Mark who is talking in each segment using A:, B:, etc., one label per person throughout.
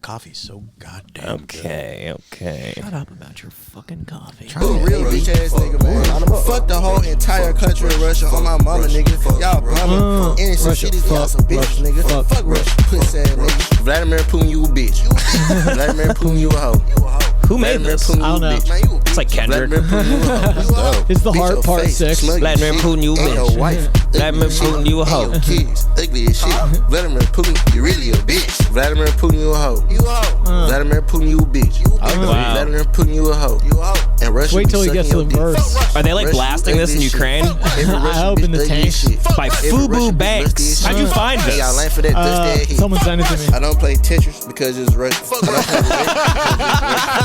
A: coffee's so goddamn good.
B: Okay.
A: Shut up about your fucking coffee.
C: Real bitch ass nigga, man. Fuck the whole entire country of Russia on my mama, nigga. Y'all bumming. Innocent cities, y'all some bitches, nigga. Fuck Russia, pussy ass nigga. Vladimir Putin, you a bitch. Vladimir Putin, you a hoe.
B: Who made this?
C: Putin,
D: I don't know.
B: It's like Kendrick.
D: It's the hard part 6.
B: Vladimir Putin, you a bitch. Vladimir Putin, you a hoe.
C: Kids, ugly as shit. Vladimir Putin, you really a bitch. Vladimir Putin, you a hoe. Vladimir Putin, you a bitch.
B: Wow.
C: Vladimir Putin, you a hoe. And Russia.
D: Wait till he gets to the verse.
B: Are they like blasting this in Ukraine?
D: I hope in the tanks.
B: By Fubu Banks. How'd you find this?
C: Y'all line for that dusty ass hit.
D: Someone sent it to me.
C: I don't play Tetris because it's Russian.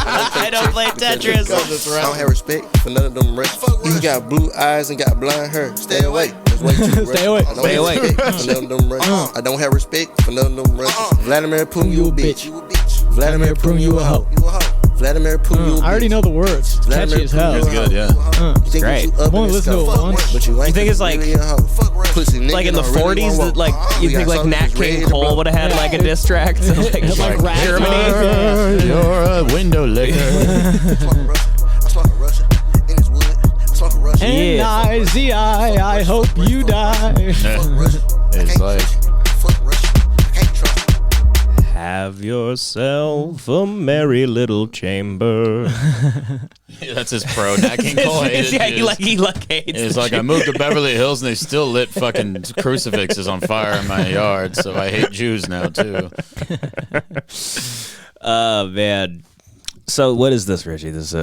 B: I don't play Tetris.
C: I don't have respect for none of them Russians. You got blue eyes and got blonde hair. Stay away. That's way too
D: Stay away.
C: Stay away. I don't have respect for none of them Russians. Vladimir Putin, you a bitch. Vladimir Putin, you a hoe. Vladimir Putin, you a bitch.
D: I already know the words. It's catchy as hell.
A: It's good, yeah.
C: You
B: Great.
D: I've only listened to it once.
C: But you
B: think it's like in the 40s that like you think like Nat King Cole would have had like a diss track to like
D: rap.
B: Germany?
A: You're a window licker.
D: N-I-Z-I, I hope you die.
A: It's like,
B: Have yourself a merry little chamber.
A: that's his pro. Nat King Cole hated
B: Yeah,
A: Jews.
B: he hates
A: It's
B: the
A: like, I
B: Jews.
A: moved to Beverly Hills and they still lit fucking crucifixes on fire in my yard, so I hate Jews now, too.
B: Oh, man. So what is this, Richie? This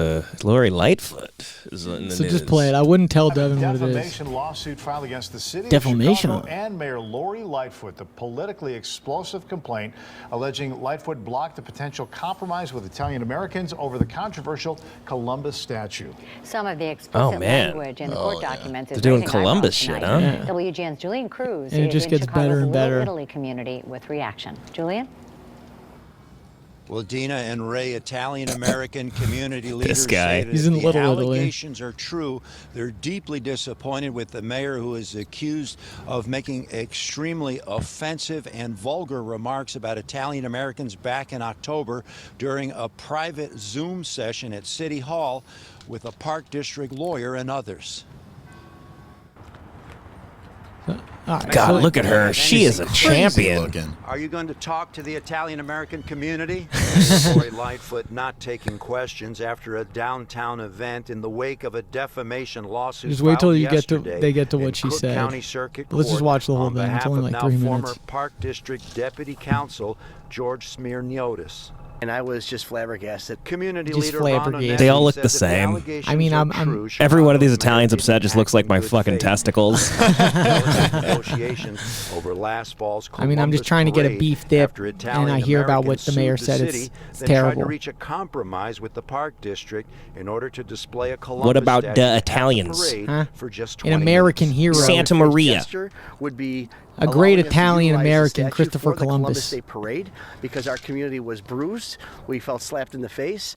B: Lori Lightfoot is in the
D: So
B: news.
D: just play it. I wouldn't tell Devan what it is.
E: Defamation lawsuit filed against the city
D: Defamation?
E: of Chicago and Mayor Lori Lightfoot. The politically explosive complaint alleging Lightfoot blocked a potential compromise with Italian Americans over the controversial Columbus statue.
F: Some of the explicit
B: man.
F: language in the court documents is
B: They're doing
F: raising
B: Columbus
F: eyebrows
B: shit,
F: tonight.
B: huh?
F: WGN's Julian Cruz
D: And it
F: is
D: just
F: in
D: gets
F: Chicago's
D: better and
F: Little
D: better.
F: Italy community with reaction. Julian?
G: Well, Dina and Ray, Italian-American community leaders
B: guy.
G: say that
D: He's
G: if
D: in
G: the
D: Little Italy.
G: allegations are true, they're deeply disappointed with the mayor who is accused of making extremely offensive and vulgar remarks about Italian-Americans back in October during a private Zoom session at City Hall with a Park District lawyer and others.
B: God, look at her. She is a champion.
A: Looking.
G: Are you going to talk to the Italian-American community? Lori Lightfoot not taking questions after a downtown event in the wake of a defamation lawsuit.
D: Just wait till
G: filed
D: you get to-
G: yesterday
D: they get to what
G: in
D: she
G: Cook
D: said.
G: County Circuit
D: Let's just
G: Court
D: watch the whole
G: on
D: thing. It's
G: behalf
D: only
G: of
D: like
G: now
D: 3
G: former
D: minutes.
G: Park District Deputy Counsel George Smirniotis.
H: And I was just flabbergasted.
G: Community
D: Just
G: leader
D: flabbergasted.
G: Ron
B: They all look
G: said
B: the
G: that
B: same.
G: allegations
D: I mean,
G: are
D: I'm-
G: true.
B: Every one of these
G: Chicago's
B: Italians
G: mayor
B: upset
G: didn't
B: just looks like
G: act
B: my
G: in good
B: fucking
G: faith.
B: testicles.
G: Negotiations over last fall's
D: I mean, I'm just
G: Columbus
D: trying to get a
G: parade
D: beef dip,
G: after
D: and I hear about what
G: Italian-Americans
D: the mayor
G: sued
D: said.
G: the
D: It's
G: city, then tried
D: terrible.
G: to reach a compromise with the Park District in order to display a Columbus
B: What about
G: statue
B: the
G: at
B: Italians?
G: parade
D: Huh?
G: for just
D: An
G: 20
D: American
G: minutes.
D: hero.
B: Santa Maria.
H: Gesture would be
D: A great
H: allowing us to
D: Italian
H: utilize the
D: American,
H: statue
D: Christopher
H: for the
D: Columbus.
H: Day Parade because our community was bruised. We felt slapped in the face.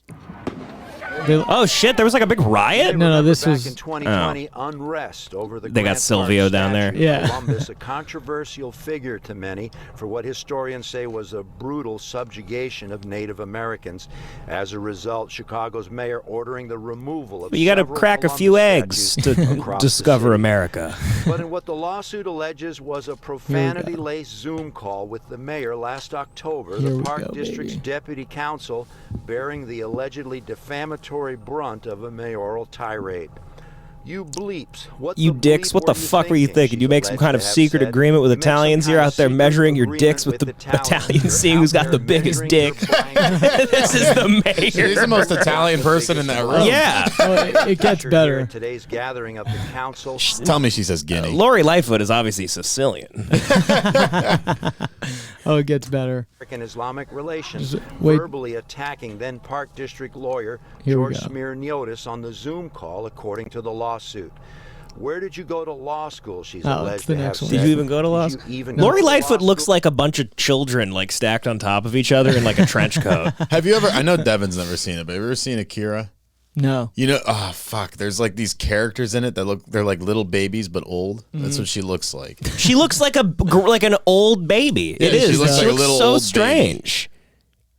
B: Oh shit, there was like a big riot?
D: No, this
G: Back
D: was
G: in 2020 unrest over the
B: They got
G: Grant
B: Silvio
G: Park
B: down there.
G: statue.
D: Yeah.
G: Columbus, a controversial figure to many for what historians say was a brutal subjugation of Native Americans. As a result, Chicago's mayor ordering the removal of
B: You got to
G: several
B: crack a
G: Columbus
B: few eggs
G: statues
B: to
G: across the
B: discover
G: city.
B: America.
G: But in what the lawsuit alleges was a profanity-laced Zoom call with the mayor last October,
D: Here
G: the
D: we
G: Park
D: go,
G: District's
D: baby.
G: deputy counsel bearing the allegedly defamatory brunt of a mayoral tirade. You bleeps. What
B: You
G: the
B: dicks,
G: bleep
B: what the fuck were you thinking?
G: she's
B: You make some
G: alleged
B: kind
G: to
B: of
G: have
B: secret
G: said.
B: agreement with
G: You make some
B: Italians?
G: kind
B: You're
G: of
B: out there
G: secret
B: measuring your
G: agreement
B: dicks with the Italians,
G: You're
B: seeing
G: out
B: who's got
G: there
B: the biggest
G: measuring your
B: dick.
G: brain.
B: This is the mayor.
A: She's the most Italian person in that room.
B: Yeah.
D: Oh, it gets
G: Here
D: better.
G: at today's gathering of the council.
A: Tell me she says guinea.
B: Lori Lightfoot is obviously Sicilian.
D: Oh, it gets better.
G: American Islamic relations,
D: wait.
G: verbally attacking then Park District lawyer
D: Here we
G: George
D: go.
G: Smirniotis on the Zoom call, according to the lawsuit. Where did you go to law school? She's
D: Oh,
G: alleged
D: it's the
G: to have
D: next one.
G: said.
B: Did you even go to law
G: Did you
B: school?
G: even go
B: Lori
G: to law
B: Lightfoot looks
G: school?
B: like a bunch of children like stacked on top of each other in like a trench coat.
A: Have you ever, I know Devin's never seen it, but have you ever seen Akira?
D: No.
A: You know, oh fuck, there's like these characters in it that look, they're like little babies but old. That's what she looks like.
B: She looks like an old baby.
A: Yeah,
B: it is.
A: she looks like a
B: looks
A: little
B: so
A: old
B: strange.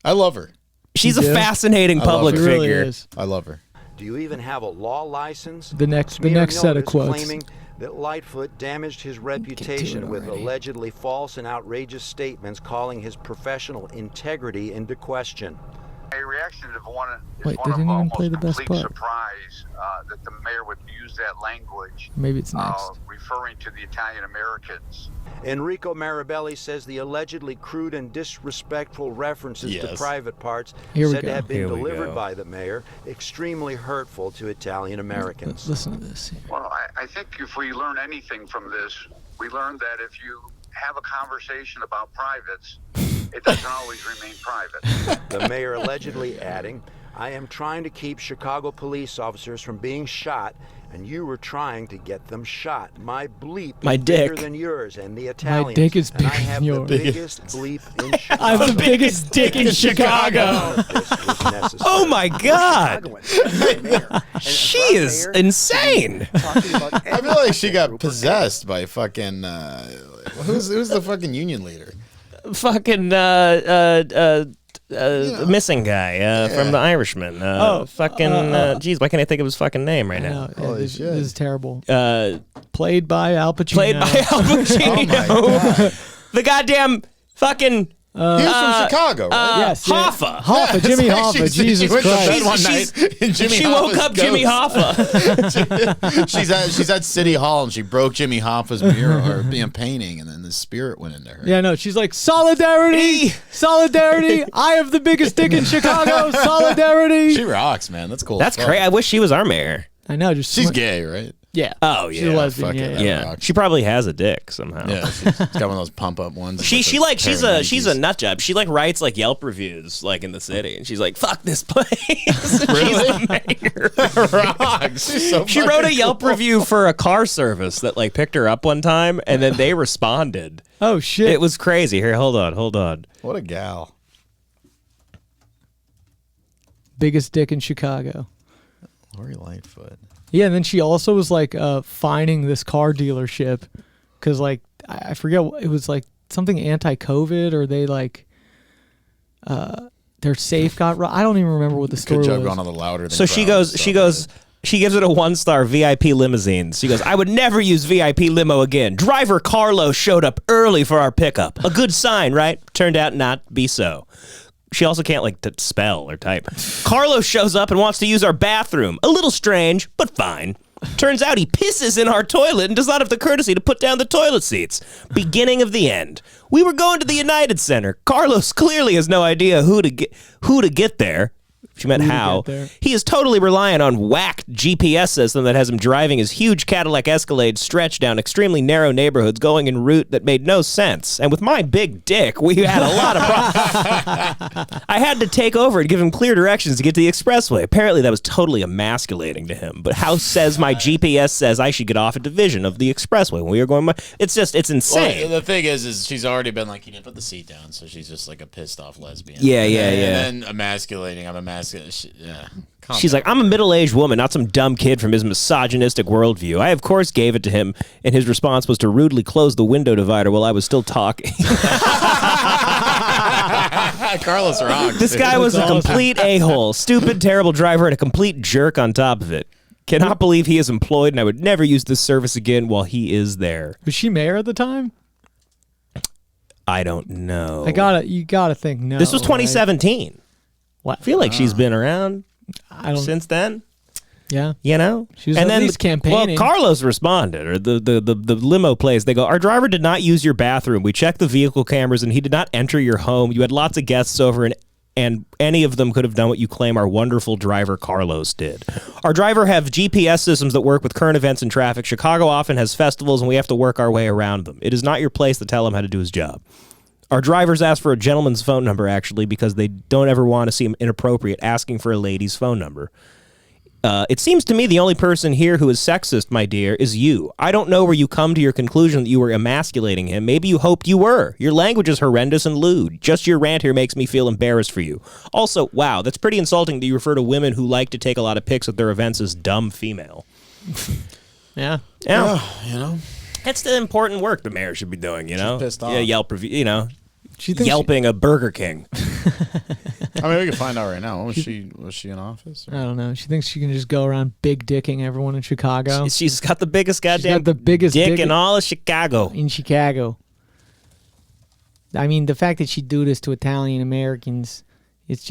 A: I love her.
B: She's a fascinating public
A: She really
B: figure.
D: is.
A: I love her.
G: Do you even have a law license?
D: The next
G: Smear
D: set of
G: notice
D: quotes.
G: claiming that Lightfoot damaged his reputation with allegedly false and outrageous statements, calling his professional integrity into question.
I: A reaction of one
D: Wait, they didn't even play the best part.
I: surprise that the mayor would use that language.
D: Maybe it's next.
I: Referring to the Italian Americans.
G: Enrico Marabelli says the allegedly crude and disrespectful references to private parts said to have been delivered by the mayor extremely hurtful to Italian Americans.
D: Listen to this.
I: Well, I think if we learn anything from this, we learn that if you have a conversation about privates, it doesn't always remain private.
G: The mayor allegedly adding, I am trying to keep Chicago police officers from being shot, and you were trying to get them shot. My bleep is bigger than yours and the Italians.
D: My dick is bigger
G: and I have
D: than yours.
G: the biggest bleep in Chicago.
D: I have the biggest dick in Chicago.
B: Oh my God. She is insane.
A: I feel like she got possessed by fucking who's the fucking union leader?
B: Fucking missing guy from The Irishman. Geez, why can't I think of his fucking name right now?
D: This is terrible. Played by Al Pacino.
B: Played by Al Pacino.
A: Oh my God.
B: The goddamn fucking.
A: He was from Chicago, right?
D: Yes.
B: Hoffa.
D: Hoffa, Jimmy Hoffa. Jesus
A: went to
D: Christ.
A: bed one night, and Jimmy
B: She woke
A: Hoffa's
B: up Jimmy
A: ghost.
B: Hoffa.
A: she's at City Hall and she broke Jimmy Hoffa's mural or painting, and then the spirit went into her.
D: Yeah, no, she's like, solidarity, solidarity. I have the biggest dick in Chicago. Solidarity.
A: She rocks, man. That's cool.
B: That's great. I wish she was our mayor.
D: I know.
A: She's gay, right?
D: Yeah.
B: Oh yeah.
D: She's a lesbian.
A: Fuck it, that
B: Yeah.
A: rocks.
B: She probably has a dick somehow.
A: Yeah, she's got one of those pump up ones.
B: She's a nut job. She like writes like Yelp reviews like in the city, and she's like, "Fuck this place."
A: Really?
B: She's the mayor.
A: Rocks. She's so
B: She wrote a
A: fucking
B: Yelp
A: cool.
B: review for a car service that like picked her up one time, and then they responded.
D: Oh shit.
B: It was crazy. Here, hold on.
A: What a gal.
D: Biggest dick in Chicago.
A: Lori Lightfoot.
D: Yeah, and then she also was like fining this car dealership because like I forget, it was like something anti-COVID, or they like their safe got I don't even remember what the story
A: Good job
D: was.
A: going on the louder than
B: So she
A: crowd
B: goes.
A: stuff,
B: She gives it a 1-star VIP limousines. She goes, I would never use VIP limo again. Driver Carlos showed up early for our pickup. A good sign, right? Turned out not to be so. She also can't like spell or type. Carlos shows up and wants to use our bathroom. A little strange, but fine. Turns out he pisses in our toilet and does not have the courtesy to put down the toilet seats. Beginning of the end. We were going to the United Center. Carlos clearly has no idea who to get there. She meant how. He is totally reliant on whacked GPS system that has him driving his huge Cadillac Escalade stretched down extremely narrow neighborhoods going in route that made no sense. And with my big dick, we had a lot of problems. I had to take over and give him clear directions to get to the expressway. Apparently that was totally emasculating to him. But how says my GPS says I should get off at division of the expressway when we are going it's insane.
A: Well, the thing is she's already been like, you didn't put the seat down, so she's just like a pissed off lesbian.
B: Yeah.
A: And then emasculating. I'm emasculating.
B: She's like, I'm a middle-aged woman, not some dumb kid from his misogynistic worldview. I, of course, gave it to him, and his response was to rudely close the window divider while I was still talking.
A: Carlos rocks.
B: This guy was a complete a-hole, stupid, terrible driver, and a complete jerk on top of it. Cannot believe he is employed, and I would never use this service again while he is there.
D: Was she mayor at the time?
B: I don't know.
D: You gotta think no.
B: This was 2017.
D: Right?
B: I feel like she's been around since then.
D: Yeah.
B: You know?
D: She was at least campaigning.
B: Well, Carlos responded, or the limo place. They go, our driver did not use your bathroom. We checked the vehicle cameras, and he did not enter your home. You had lots of guests over, and any of them could have done what you claim our wonderful driver Carlos did. Our driver have GPS systems that work with current events and traffic. Chicago often has festivals, and we have to work our way around them. It is not your place to tell him how to do his job. Our drivers ask for a gentleman's phone number, actually, because they don't ever want to seem inappropriate asking for a lady's phone number. It seems to me the only person here who is sexist, my dear, is you. I don't know where you come to your conclusion that you were emasculating him. Maybe you hoped you were. Your language is horrendous and lewd. Just your rant here makes me feel embarrassed for you. Also, wow, that's pretty insulting that you refer to women who like to take a lot of pics at their events as dumb female.
D: Yeah.
B: Yeah.
A: You know?
B: That's the important work the mayor should be doing, you know?
A: She's pissed off.
B: Yeah, Yelp review, you know? Yelping a Burger King.
A: I mean, we can find out right now. Was she in office?
D: I don't know. She thinks she can just go around big dicking everyone in Chicago.
B: She's got the biggest goddamn
D: dick
B: in all of Chicago.
D: In Chicago. I mean, the fact that she do this to Italian Americans, it's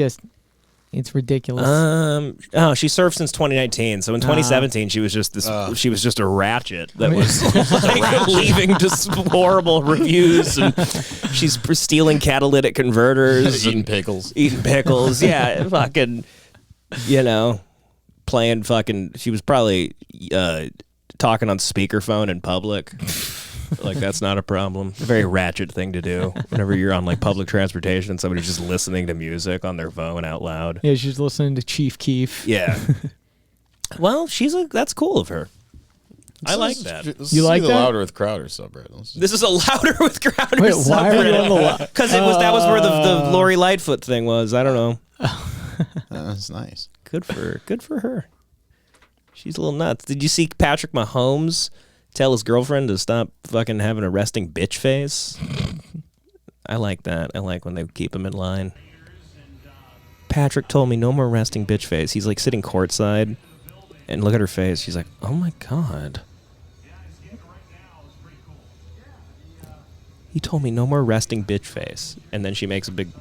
D: ridiculous.
B: She served since 2019. So in 2017, she was just she was just a ratchet that was like leaving just horrible reviews, and she's stealing catalytic converters,
A: eating pickles.
B: Yeah, fucking, playing fucking. She was probably talking on speakerphone in public. Like, that's not a problem. A very ratchet thing to do whenever you're on like public transportation and somebody's just listening to music on their phone out loud.
D: Yeah, she's listening to Chief Keef.
B: Yeah. Well, that's cool of her. I like that.
D: You like
A: the
D: that?
A: Louder with Crowder subreddit.
B: This is a Louder with Crowder
D: Wait, why are you on the
B: because that was where the Lori Lightfoot thing was. I don't know.
A: That's nice.
B: Good for her. She's a little nuts. Did you see Patrick Mahomes tell his girlfriend to stop fucking having a resting bitch face? I like that. I like when they keep him in line. Patrick told me no more resting bitch face. He's like sitting courtside, and look at her face. She's like, oh my God. He told me no more resting bitch face. And then she makes a big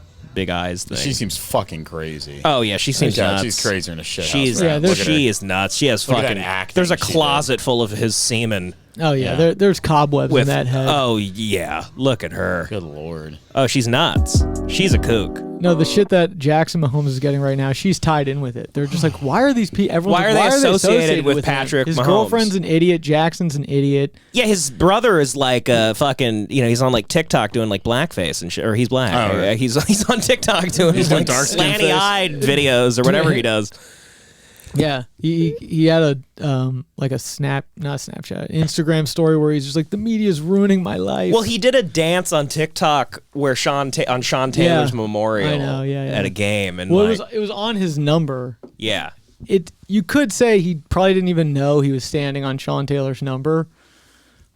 B: eyes thing.
A: She seems fucking crazy.
B: Oh yeah, she seems nuts.
A: She's crazier than a shit.
B: She is nuts. She has fucking. There's a closet full of his semen.
D: Oh yeah, there's cobwebs in that head.
B: Oh yeah, look at her.
A: Good lord.
B: Oh, she's nuts. She's a kook.
D: No, the shit that Jackson Mahomes is getting right now, she's tied in with it. They're just like, why are these people?
B: Why are they associated with Patrick
D: Mahomes? His
B: Mahomes?
D: girlfriend's an idiot. Jackson's an idiot.
B: Yeah, his brother is like fucking. He's on like TikTok doing like blackface and shit. Or he's black.
A: Oh, right.
B: He's on TikTok doing like slanty-eyed videos or whatever he does.
D: Yeah, he had a Instagram story where he's just like, the media's ruining my life.
B: Well, he did a dance on TikTok where Sean Taylor's memorial.
D: I know, yeah.
B: At a game, and
D: it was on his number.
B: Yeah,
D: you could say he probably didn't even know he was standing on Sean Taylor's number,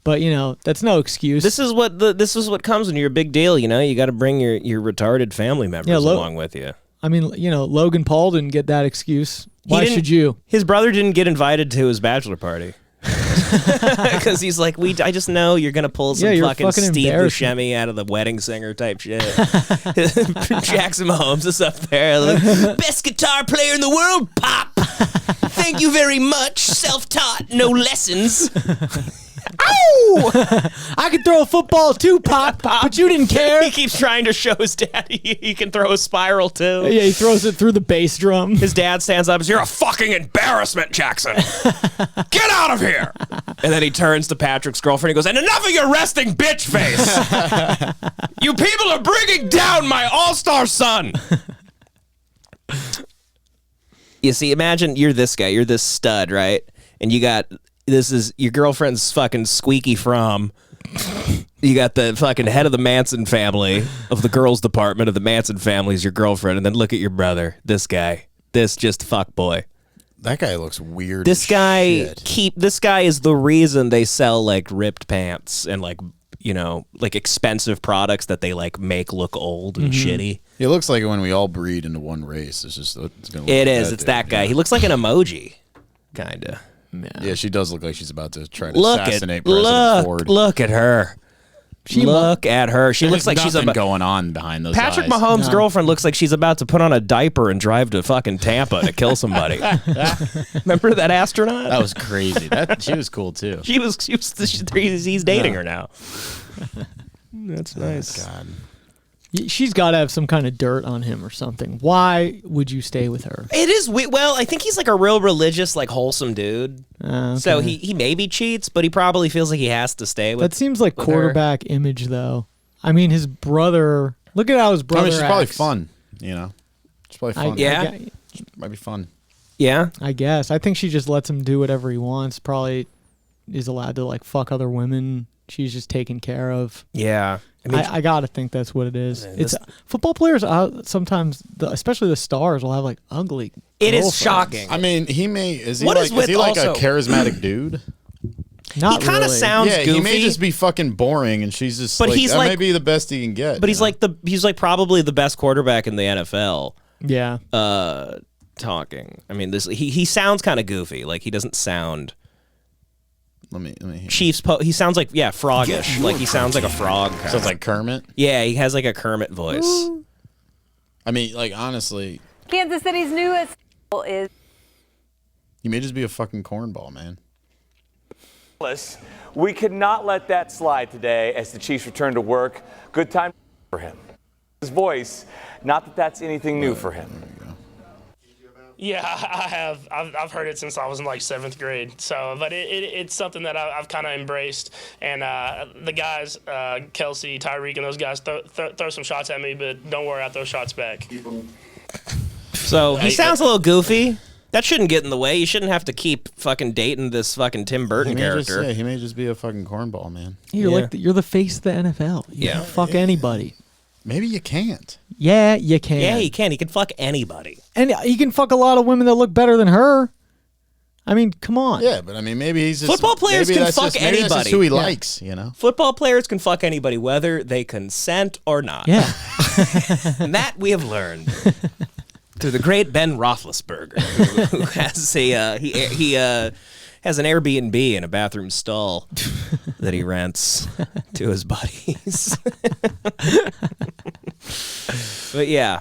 D: but that's no excuse.
B: This is what comes when you're a big deal. You got to bring your retarded family members along with you.
D: I mean, Logan Paul didn't get that excuse. Why should you?
B: His brother didn't get invited to his bachelor party. Because he's like, I just know you're going to pull some fucking Steve Buscemi out of the Wedding Singer type shit. Jackson Mahomes is up there. Like, best guitar player in the world, Pop. Thank you very much. Self-taught, no lessons. Ow!
D: I could throw a football too, Pop, but you didn't care.
B: He keeps trying to show his dad he can throw a spiral too.
D: Yeah, he throws it through the bass drum.
B: His dad stands up and says, "You're a fucking embarrassment, Jackson. Get out of here." And then he turns to Patrick's girlfriend and goes, "And enough of your resting bitch face. You people are bringing down my all-star son." You see, imagine you're this guy, you're this stud, right? And this is your girlfriend's fucking squeaky from. You got the fucking head of the Manson family, of the girls department of the Manson family is your girlfriend, and then look at your brother, this guy, this just fuck boy.
A: That guy looks weird.
B: This guy is the reason they sell like ripped pants and like expensive products that they like make look old and shitty.
A: It looks like when we all breed into one race. It's
B: that guy. He looks like an emoji, kinda.
A: Yeah, she does look like she's about to try to assassinate President Ford.
B: Look at her. Look at her. She looks like she's
A: about going on behind those
B: Patrick
A: eyes.
B: Mahomes' girlfriend looks like she's about to put on a diaper and drive to fucking Tampa to kill somebody. Remember that astronaut?
A: That was crazy. She was cool too.
B: He's dating her now. That's nice.
A: God.
D: She's got to have some kind of dirt on him or something. Why would you stay with her?
B: It is well. I think he's like a real religious, like wholesome dude.
D: Okay.
B: So he maybe cheats, but he probably feels like he has to stay with.
D: That seems like quarterback image, though. I mean, his brother. Look at how his brother.
A: She's probably fun. It's probably fun.
B: Yeah,
A: might be fun.
B: Yeah,
D: I guess. I think she just lets him do whatever he wants. Probably is allowed to like fuck other women. She's just taken care of.
B: Yeah.
D: I gotta think that's what it is. It's football players sometimes, especially the stars, will have like ugly.
B: It is shocking.
A: I mean, is he like a charismatic dude?
D: Not
B: he kind of
D: really.
B: sounds
A: Yeah,
B: goofy.
A: he may just be fucking boring, and she's just.
B: But
A: like,
B: he's
A: that
B: like-
A: may be the best he can get.
B: but he's like probably the best quarterback in the NFL.
D: Yeah.
B: Talking. I mean, he sounds kind of goofy. Like he doesn't sound.
A: Let me hear.
B: Chiefs. He sounds like froggish. Like he sounds like a frog. Kinda.
A: Sounds like Kermit.
B: Yeah, he has like a Kermit voice.
A: I mean, like honestly,
F: Kansas City's newest is.
A: he may just be a fucking cornball, man.
J: We could not let that slide today as the Chiefs return to work. Good time for him. His voice, not that that's anything new for him.
K: Yeah, I have. I've heard it since I was in like 7th grade. So, but it's something that I've kind of embraced. And the guys, Kelsey, Tyreek, and those guys throw some shots at me, but don't worry, I throw shots back.
B: So he sounds a little goofy. That shouldn't get in the way. You shouldn't have to keep fucking dating this fucking Tim Burton character.
A: He may just be a fucking cornball, man.
D: You're the face of the NFL. You can fuck anybody.
A: Maybe you can't.
D: Yeah, you can.
B: Yeah, he can. He can fuck anybody.
D: And he can fuck a lot of women that look better than her. I mean, come on.
A: Yeah, but I mean, maybe he's just
B: Football players
A: maybe
B: can
A: that's
B: fuck
A: just, maybe
B: anybody.
A: That's just who he likes, you know.
B: Football players can fuck anybody, whether they consent or not.
D: Yeah.
B: And that we have learned through the great Ben Roethlisberger, who has he has an Airbnb in a bathroom stall that he rents to his buddies. But yeah.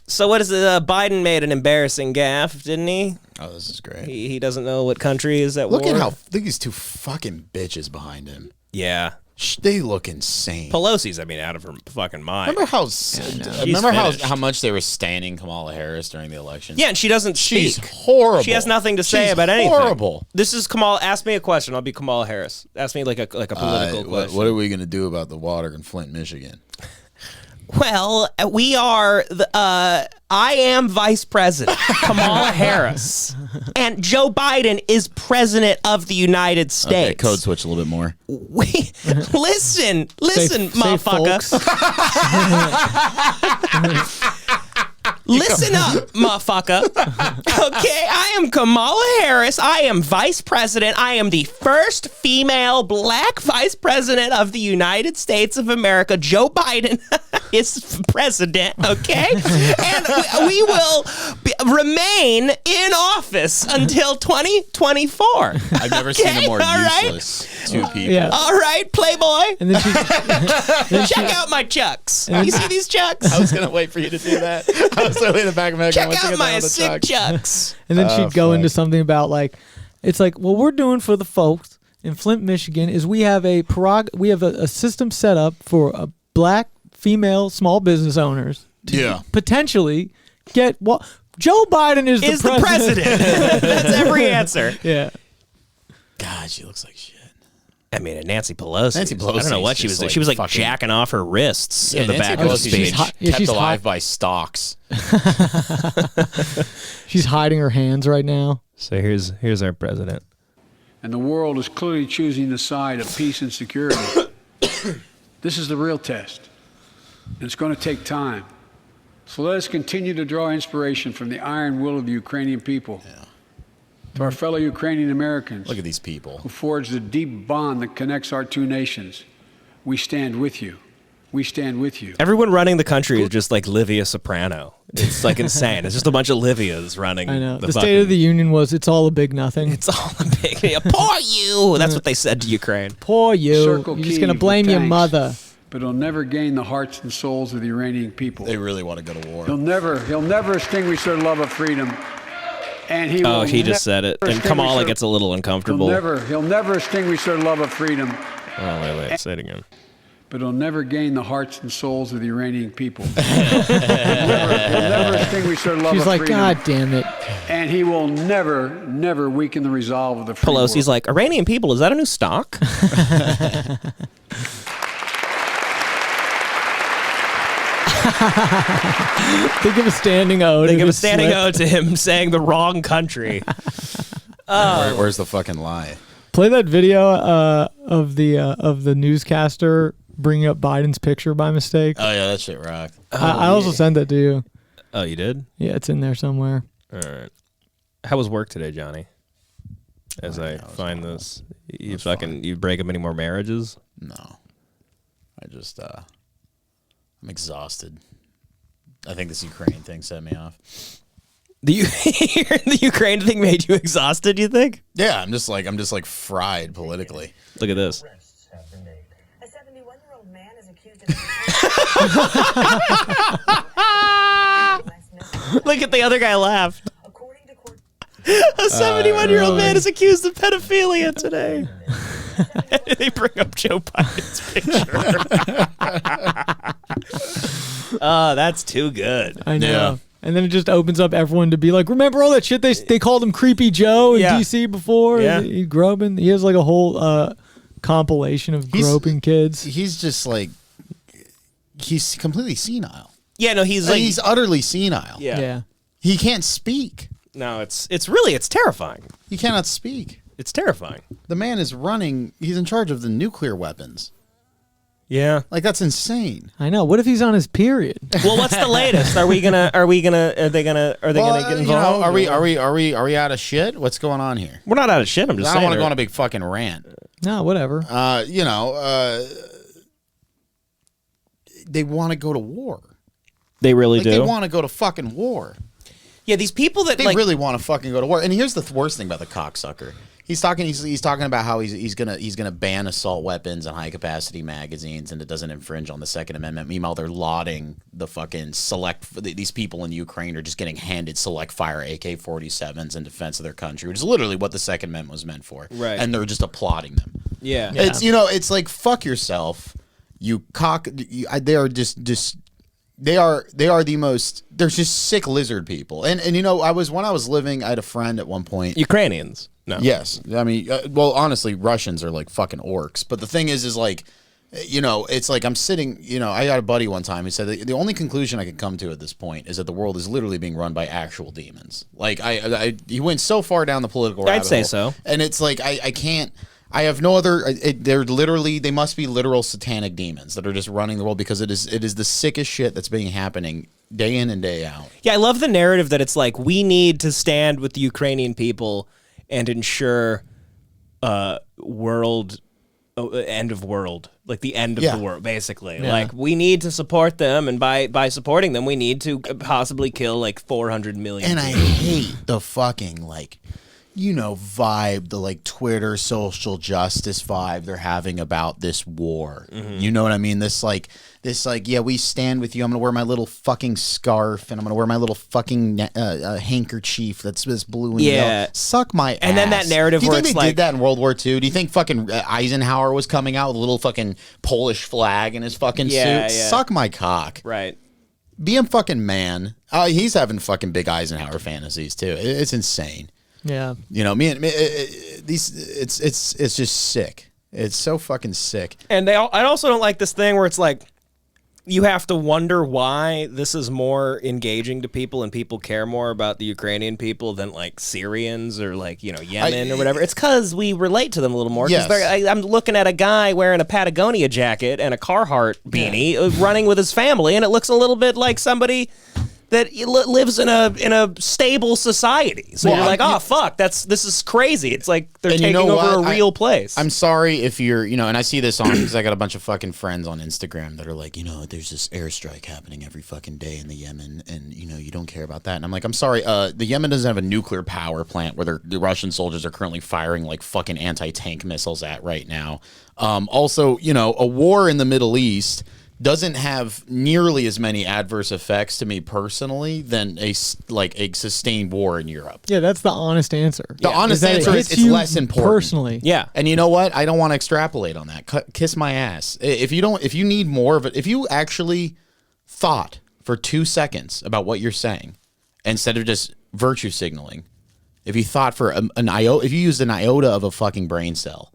B: So what is it? Biden made an embarrassing gaffe, didn't he?
A: Oh, this is great.
B: He doesn't know what country is at
A: Look
B: war.
A: at how look at these two fucking bitches behind him.
B: Yeah.
A: They look insane.
B: Pelosi's, out of her fucking mind.
A: Remember how
B: finished.
A: how much they were standing Kamala Harris during the election?
B: Yeah, and she doesn't speak.
A: She's horrible.
B: She has nothing to say
A: She's
B: about anything.
A: horrible.
B: This is Kamala. Ask me a question. I'll be Kamala Harris. Ask me like a political question.
A: What are we going to do about the water in Flint, Michigan?
B: Well, we are I am vice president, Kamala Harris, and Joe Biden is president of the United States.
A: Okay, code switch a little bit more.
B: Listen,
D: Say
B: motherfucker. Listen up, motherfucker. Okay, I am Kamala Harris. I am vice president. I am the first female black vice president of the United States of America. Joe Biden is president, okay? And we will remain in office until 2024.
A: I've never seen a more useless two people.
D: Yeah.
B: All right, Playboy.
D: And then
B: Check out my chucks. You see these chucks?
A: I was going to wait for you to do that. I was totally in the back of my head.
B: Check out my sick chucks.
D: And then she'd go into something about like, it's like, what we're doing for the folks in Flint, Michigan is we have a system set up for black female small business owners to potentially get what Joe Biden is the president.
B: That's every answer.
D: Yeah.
A: God, she looks like shit.
B: I mean, and Nancy Pelosi.
A: Nancy Pelosi.
B: I don't know what she was doing. She was like
A: fucking
B: jacking off her wrists in the
A: Nancy
B: back of the
A: Pelosi's
B: speech.
A: kept alive by stocks.
D: She's hiding her hands right now.
B: So here's our president.
L: And the world is clearly choosing the side of peace and security. This is the real test. And it's going to take time. So let us continue to draw inspiration from the iron will of the Ukrainian people. To our fellow Ukrainian Americans.
A: Look at these people.
L: Who forged the deep bond that connects our two nations. We stand with you. We stand with you.
B: Everyone running the country is just like Livia Soprano. It's like insane. It's just a bunch of Livias running.
D: I know. The State of the Union was, it's all a big nothing.
B: It's all a big, poor you. That's what they said to Ukraine.
D: Poor you.
L: Circle
D: You're just
L: Kyiv
D: going to
L: with
D: blame your
L: tanks,
D: mother.
L: But it'll never gain the hearts and souls of the Iranian people.
A: They really want to go to war.
L: He'll never extinguish their love of freedom. And he will
B: he just said it. And Kamala gets a little uncomfortable.
L: He'll never extinguish their love of freedom.
B: Oh, wait, say it again.
L: But he'll never gain the hearts and souls of the Iranian people. he'll never extinguish their love
D: She's
L: of
D: like,
L: freedom.
D: God damn it.
L: And he will never weaken the resolve of the free
B: Pelosi's
L: world.
B: like, Iranian people, is that a new stock?
D: They give a standing ode.
B: They
D: if
B: give a
D: it's
B: standing
D: slipped.
B: ode to him saying the wrong country.
A: Where's the fucking lie?
D: Play that video of the newscaster bringing up Biden's picture by mistake.
A: Oh yeah, that shit rocked.
D: I also sent that to you.
B: Oh, you did?
D: Yeah, it's in there somewhere.
B: All right. How was work today, Johnny? as I find this. You break up any more marriages?
A: No. I just, I'm exhausted. I think this Ukraine thing set me off.
B: The Ukraine thing made you exhausted, you think?
A: Yeah, I'm just like fried politically.
B: Look at this.
F: A 71-year-old man is accused of...
B: Look at the other guy laughed. A 71-year-old man is accused of pedophilia today. They bring up Joe Biden's picture. Oh, that's too good.
D: I know.
A: Yeah.
D: And then it just opens up everyone to be like, remember all that shit they called him Creepy Joe in D.C. before?
B: Yeah.
D: He groping. He has like a whole compilation of groping kids.
A: He's just like, he's completely senile.
B: Yeah, no,
A: he's utterly senile.
D: Yeah.
A: He can't speak.
B: No, it's terrifying.
A: He cannot speak.
B: It's terrifying.
A: The man is running. He's in charge of the nuclear weapons.
B: Yeah,
A: like that's insane.
D: I know. What if he's on his period?
B: Well, what's the latest? Are they gonna get involved?
A: Are we out of shit? What's going on here?
B: We're not out of shit. I'm just saying.
A: I don't want to go on a big fucking rant.
D: No, whatever.
A: They want to go to war.
B: They really do.
A: They want to go to fucking war.
B: Yeah, these people that
A: they really want to fucking go to war. And here's the worst thing about the cocksucker. He's talking about how he's gonna ban assault weapons and high capacity magazines, and it doesn't infringe on the Second Amendment. Meanwhile, they're lauding the fucking these people in Ukraine are just getting handed select fire AK-47s in defense of their country, which is literally what the Second Amendment was meant for.
B: Right.
A: And they're just applauding them.
B: Yeah.
A: It's it's like fuck yourself, you cock. They are just. They are the most. They're just sick lizard people. And when I was living, I had a friend at one point.
B: Ukrainians. No.
A: Yes. I mean, well, honestly, Russians are like fucking orcs. But the thing is like, it's like I'm sitting. I got a buddy one time who said that the only conclusion I could come to at this point is that the world is literally being run by actual demons. Like he went so far down the political rabbit
B: I'd say
A: hole,
B: so.
A: And it's like I can't. I have no other. They must be literal satanic demons that are just running the world because it is the sickest shit that's being happening day in and day out.
B: Yeah, I love the narrative that it's like we need to stand with the Ukrainian people and ensure world end of world, like the end of the world, basically.
D: Yeah.
B: Like we need to support them, and by supporting them, we need to possibly kill like 400 million.
A: And people. I hate the fucking vibe, the like Twitter social justice vibe they're having about this war.
B: Mm-hmm.
A: You know what I mean? This yeah, we stand with you. I'm gonna wear my little fucking scarf and I'm gonna wear my little fucking handkerchief that's this blue and yellow. Suck my ass.
B: And then that narrative.
A: Do you
B: where
A: think
B: it's
A: they
B: like,
A: did that in World War II? Do you think fucking Eisenhower was coming out with a little fucking Polish flag in his fucking suit?
B: Yeah.
A: Suck my cock.
B: Right.
A: Be a fucking man. He's having fucking big Eisenhower fantasies too. It's insane.
D: Yeah.
A: It's just sick. It's so fucking sick.
B: And I also don't like this thing where it's like you have to wonder why this is more engaging to people and people care more about the Ukrainian people than like Syrians or like, Yemen or whatever. It's because we relate to them a little more.
A: Yes.
B: I'm looking at a guy wearing a Patagonia jacket and a Carhartt beanie running with his family, and it looks a little bit like somebody that lives in a stable society. So you're like, oh fuck, this is crazy. It's like they're taking over a real place.
A: I'm sorry if you're, and I see this on because I got a bunch of fucking friends on Instagram that are like, there's this airstrike happening every fucking day in the Yemen, and you don't care about that. And I'm like, I'm sorry, the Yemen doesn't have a nuclear power plant where the Russian soldiers are currently firing like fucking anti-tank missiles at right now. Also, a war in the Middle East doesn't have nearly as many adverse effects to me personally than a sustained war in Europe.
D: Yeah, that's the honest answer.
A: The honest answer is it's less important.
D: Personally.
B: Yeah.
A: And you know what? I don't want to extrapolate on that. Kiss my ass. If you need more of it, if you actually thought for 2 seconds about what you're saying instead of just virtue signaling, if you thought for an iota, if you used an iota of a fucking brain cell,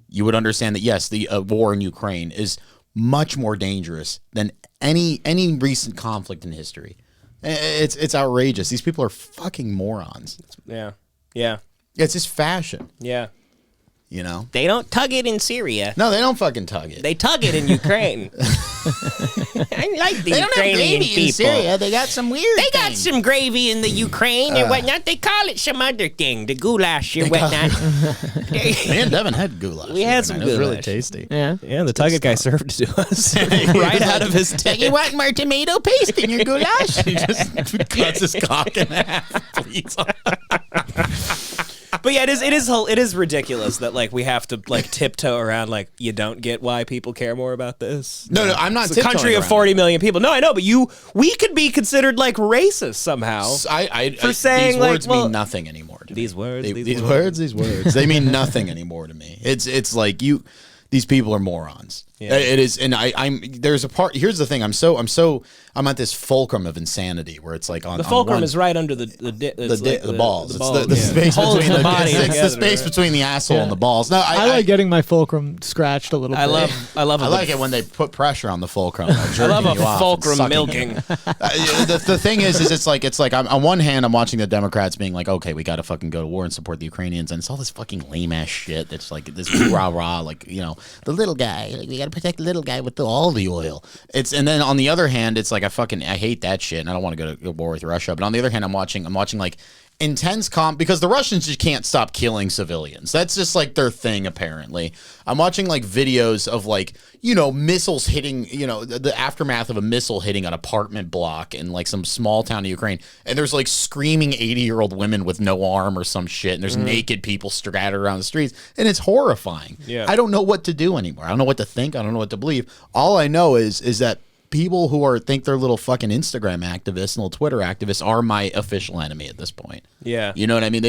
A: you would understand that yes, the war in Ukraine is much more dangerous than any recent conflict in history. It's outrageous. These people are fucking morons.
B: Yeah.
A: It's just fashion.
B: Yeah.
A: You know,
B: they don't tug it in Syria.
A: No, they don't fucking tug it.
B: They tug it in Ukraine. I like the
A: they don't
B: Ukrainian
A: have gravy
B: people.
A: in Syria. They got some weird.
B: They got
A: things.
B: some gravy in the Ukraine and whatnot. They call it some other thing, the goulash or whatnot.
A: Me and Devin had goulash.
B: We had some
A: It was really
B: goulash.
A: tasty.
B: Yeah, the tug it guy served it to us right out of his tank.
A: You want more tomato paste in your goulash? He just cuts his cock in half. Please.
B: But yeah, it is ridiculous that like we have to like tiptoe around like you don't get why people care more about this.
A: No, I'm not.
B: It's a country of 40 million people. No, I know, but we could be considered like racist somehow. For saying
A: these
B: like
A: words mean nothing anymore. To
B: these
A: me.
B: words,
A: these words, they mean nothing anymore to me. It's like these people are morons. Yeah. It is, and there's a part. Here's the thing. I'm at this fulcrum of insanity where it's like on
B: the fulcrum
A: on
B: is right under the
A: balls.
B: The
A: it's the space
B: holds
A: between
B: the body.
A: It's the space between the asshole and the balls. No,
D: I like getting my fulcrum scratched a little bit.
B: I like
A: it when they put pressure on the fulcrum.
B: I love a fulcrum milking.
A: The thing is it's like I'm, on one hand I'm watching the Democrats being like, okay, we got to fucking go to war and support the Ukrainians, and it's all this fucking lame ass shit that's like this rah rah, like, you know, the little guy, like, we got to protect the little guy with all the oil. And then on the other hand, it's like I hate that shit, and I don't want to go to war with Russia. But on the other hand, I'm watching like intense because the Russians just can't stop killing civilians. That's just like their thing, apparently. I'm watching like videos of like, you know, missiles hitting, you know, the aftermath of a missile hitting an apartment block in like some small town in Ukraine, and there's like screaming 80-year-old women with no arm or some shit, and there's naked people scattered around the streets, and it's horrifying.
B: Yeah.
A: I don't know what to do anymore. I don't know what to think. I don't know what to believe. All I know is that people who think they're little fucking Instagram activists and little Twitter activists are my official enemy at this point.
B: Yeah.
A: You know what I mean?